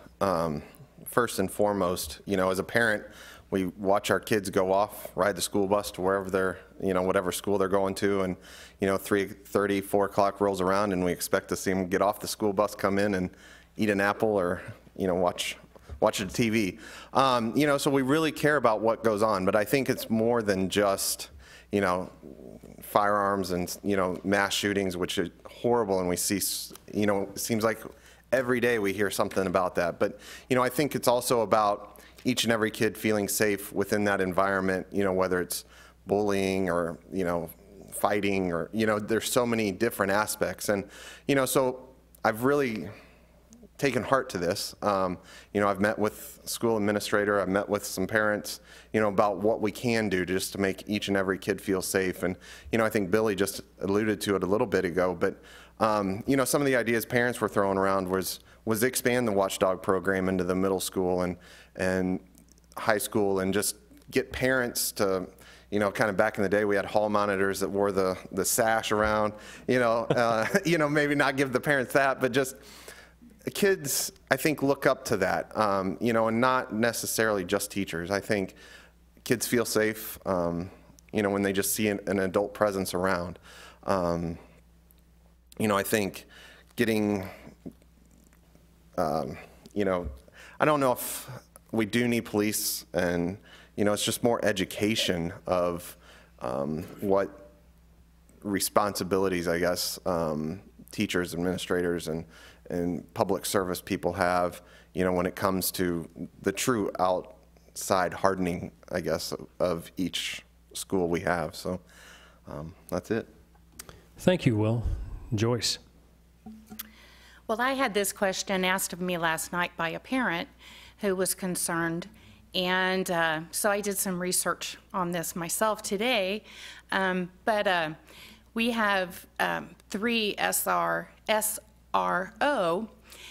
[SPEAKER 9] first and foremost. You know, as a parent, we watch our kids go off, ride the school bus to wherever they're, you know, whatever school they're going to, and, you know, 3:30, 4 o'clock rolls around, and we expect to see them get off the school bus, come in and eat an apple or, you know, watch the TV. You know, so we really care about what goes on, but I think it's more than just, you know, firearms and, you know, mass shootings, which is horrible, and we see, you know, it seems like every day we hear something about that. But, you know, I think it's also about each and every kid feeling safe within that environment, you know, whether it's bullying or, you know, fighting or, you know, there's so many different aspects. And, you know, so I've really taken heart to this. You know, I've met with a school administrator, I've met with some parents, you know, about what we can do just to make each and every kid feel safe. And, you know, I think Billy just alluded to it a little bit ago, but, you know, some of the ideas parents were throwing around was expand the Watchdog program into the middle school and high school, and just get parents to, you know, kind of back in the day, we had hall monitors that wore the sash around, you know, you know, maybe not give the parents that, but just kids, I think, look up to that, you know, and not necessarily just teachers. I think kids feel safe, you know, when they just see an adult presence around. You know, I think getting, you know, I don't know if we do need police, and, you know, it's just more education of what responsibilities, I guess, teachers, administrators, and public service people have, you know, when it comes to the true outside hardening, I guess, of each school we have. So that's it.
[SPEAKER 1] Thank you, Will. Joyce?
[SPEAKER 8] Well, I had this question asked of me last night by a parent who was concerned, and so I did some research on this myself today. But we have 3 SRO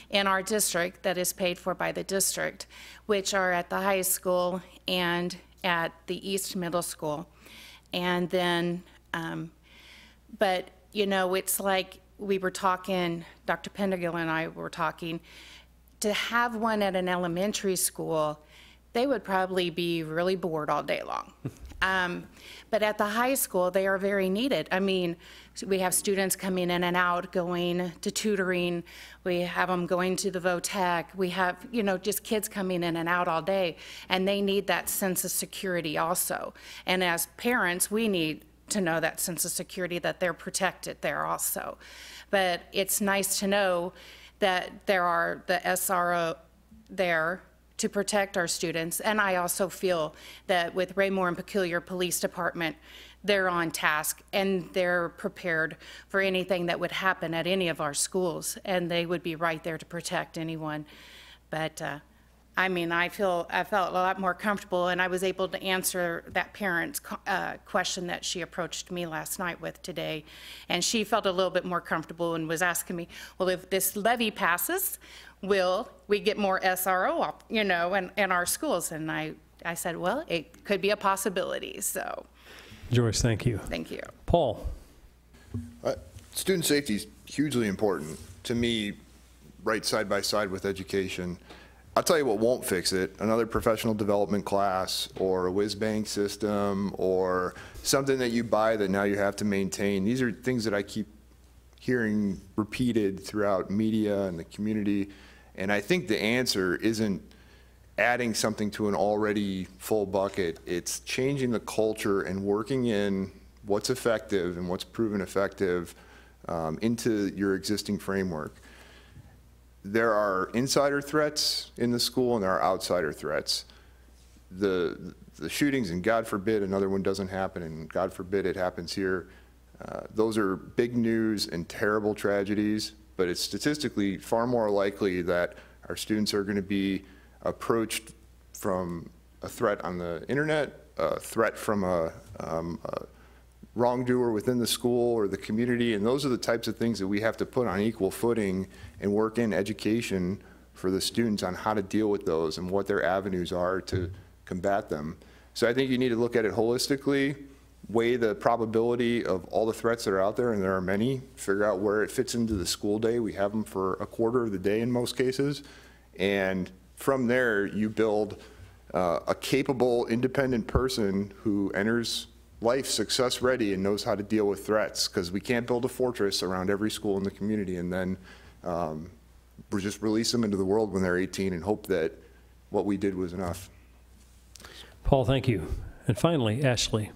[SPEAKER 8] in our district that is paid for by the district, which are at the high school and at the East Middle School. And then, but, you know, it's like we were talking, Dr. Pendergill and I were talking, to have one at an elementary school, they would probably be really bored all day long. But at the high school, they are very needed. I mean, we have students coming in and out, going to tutoring. We have them going to the VOTEC. We have, you know, just kids coming in and out all day, and they need that sense of security also. And as parents, we need to know that sense of security, that they're protected there also. But it's nice to know that there are the SRO there to protect our students. And I also feel that with Raymore and Peculiar Police Department, they're on task and they're prepared for anything that would happen at any of our schools, and they would be right there to protect anyone. But I mean, I felt a lot more comfortable, and I was able to answer that parent's question that she approached me last night with today. And she felt a little bit more comfortable and was asking me, well, if this levy passes, will we get more SRO, you know, in our schools? And I said, well, it could be a possibility, so.
[SPEAKER 1] Joyce, thank you.
[SPEAKER 8] Thank you.
[SPEAKER 1] Paul?
[SPEAKER 12] Student safety is hugely important to me, right side by side with education. I'll tell you what won't fix it: another professional development class, or a whiz-bang system, or something that you buy that now you have to maintain. These are things that I keep hearing repeated throughout media and the community. And I think the answer isn't adding something to an already full bucket. It's changing the culture and working in what's effective and what's proven effective into your existing framework. There are insider threats in the school and there are outsider threats. The shootings, and God forbid another one doesn't happen, and God forbid it happens here, those are big news and terrible tragedies, but it's statistically far more likely that our students are going to be approached from a threat on the internet, a threat from a wrongdoer within the school or the community, and those are the types of things that we have to put on equal footing and work in education for the students on how to deal with those and what their avenues are to combat them. So I think you need to look at it holistically, weigh the probability of all the threats that are out there, and there are many, figure out where it fits into the school day. We have them for a quarter of the day in most cases, and from there you build a capable, independent person who enters life success ready and knows how to deal with threats, because we can't build a fortress around every school in the community and then we just release them into the world when they're 18 and hope that what we did was enough.
[SPEAKER 1] Paul, thank you. And finally, Ashley.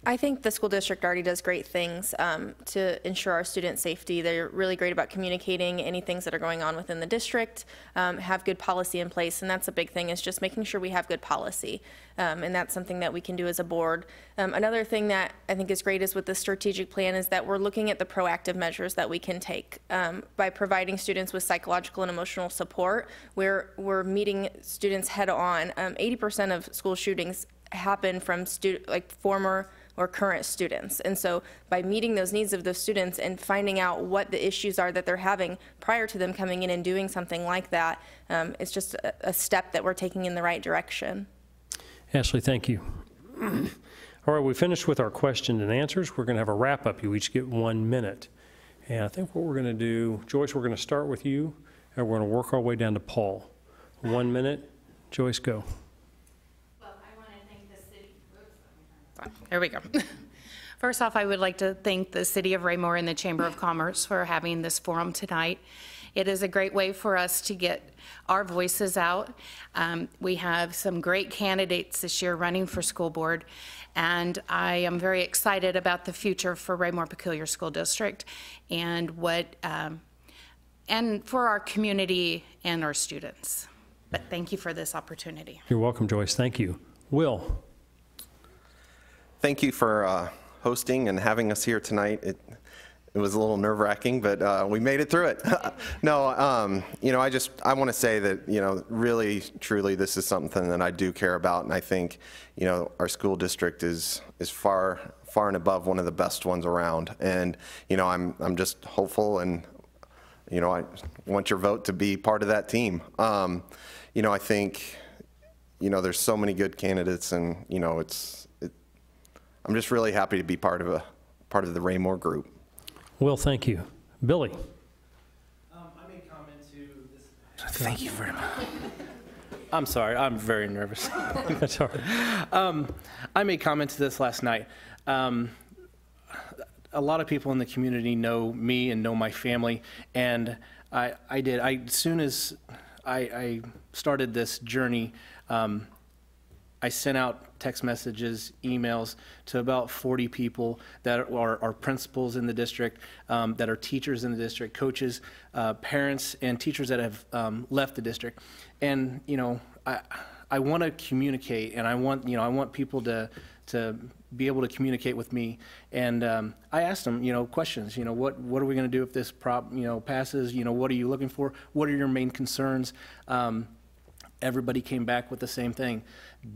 [SPEAKER 11] I think the school district already does great things to ensure our student safety. They're really great about communicating any things that are going on within the district, have good policy in place, and that's a big thing, is just making sure we have good policy. And that's something that we can do as a board. Another thing that I think is great is with the strategic plan is that we're looking at the proactive measures that we can take. By providing students with psychological and emotional support, we're meeting students head on. 80% of school shootings happen from former or current students. And so by meeting those needs of those students and finding out what the issues are that they're having prior to them coming in and doing something like that, it's just a step that we're taking in the right direction.
[SPEAKER 1] Ashley, thank you. All right, we finished with our question and answers. We're going to have a wrap up. You each get 1 minute. And I think what we're going to do, Joyce, we're going to start with you, and we're going to work our way down to Paul. 1 minute. Joyce, go.
[SPEAKER 8] There we go. First off, I would like to thank the City of Raymore and the Chamber of Commerce for having this forum tonight. It is a great way for us to get our voices out. We have some great candidates this year running for school board, and I am very excited about the future for Raymore Peculiar School District and and for our community and our students. But thank you for this opportunity.
[SPEAKER 1] You're welcome, Joyce. Thank you. Will.
[SPEAKER 9] Thank you for hosting and having us here tonight. It was a little nerve-wracking, but we made it through it. No, you know, I want to say that, you know, really, truly, this is something that I do care about, and I think, you know, our school district is far and above one of the best ones around. And, you know, I'm just hopeful, and, you know, I want your vote to be part of that team. You know, I think, you know, there's so many good candidates, and, you know, I'm just really happy to be part of the Raymore group.
[SPEAKER 1] Will, thank you. Billy.
[SPEAKER 10] I made comment to this. Thank you very much. I'm sorry, I'm very nervous.
[SPEAKER 1] That's all right.
[SPEAKER 10] I made comment to this last night. A lot of people in the community know me and know my family, and as soon as I started this journey, I sent out text messages, emails to about 40 people that are principals in the district, that are teachers in the district, coaches, parents, and teachers that have left the district. And, you know, I want to communicate, and I want people to be able to communicate with me. And I asked them, you know, questions. You know, what are we going to do if this passes? You know, what are you looking for? What are your main concerns? Everybody came back with the same thing: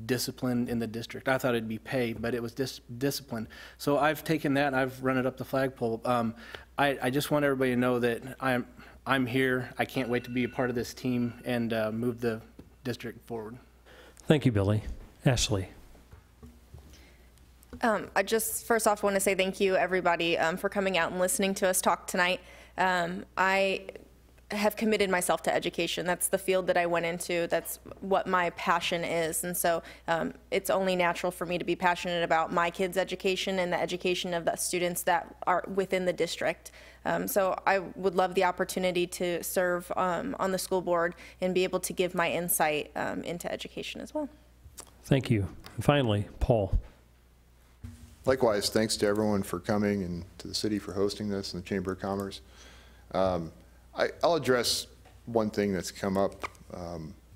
[SPEAKER 10] discipline in the district. I thought it'd be pay, but it was discipline. So I've taken that and I've run it up the flagpole. I just want everybody to know that I'm here. I can't wait to be a part of this team and move the district forward.
[SPEAKER 1] Thank you, Billy. Ashley.
[SPEAKER 11] I just first off want to say thank you, everybody, for coming out and listening to us talk tonight. I have committed myself to education. That's the field that I went into. That's what my passion is. And so it's only natural for me to be passionate about my kids' education and the education of the students that are within the district. So I would love the opportunity to serve on the school board and be able to give my insight into education as well.
[SPEAKER 1] Thank you. And finally, Paul.
[SPEAKER 12] Likewise, thanks to everyone for coming and to the city for hosting this and the Chamber of Commerce. I'll address one thing that's come up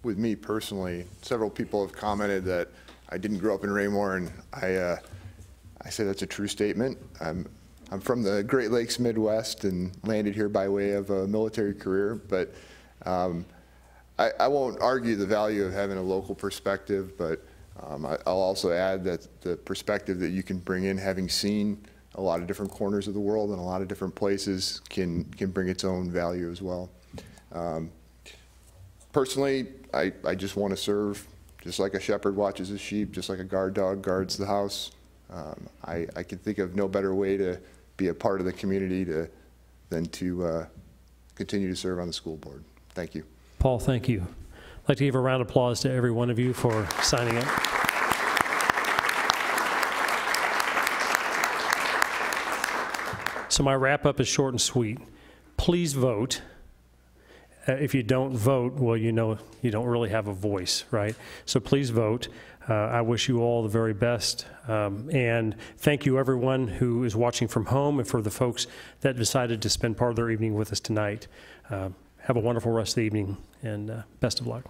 [SPEAKER 12] with me personally. Several people have commented that I didn't grow up in Raymore, and I say that's a true statement. I'm from the Great Lakes Midwest and landed here by way of a military career, but I won't argue the value of having a local perspective, but I'll also add that the perspective that you can bring in, having seen a lot of different corners of the world and a lot of different places, can bring its own value as well. Personally, I just want to serve, just like a shepherd watches his sheep, just like a guard dog guards the house. I can think of no better way to be a part of the community than to continue to serve on the school board. Thank you.
[SPEAKER 1] Paul, thank you. I'd like to give a round of applause to every one of you for signing up. So my wrap-up is short and sweet. Please vote. If you don't vote, well, you know you don't really have a voice, right? So please vote. I wish you all the very best. And thank you, everyone who is watching from home, and for the folks that decided to spend part of their evening with us tonight. Have a wonderful rest of the evening, and best of luck.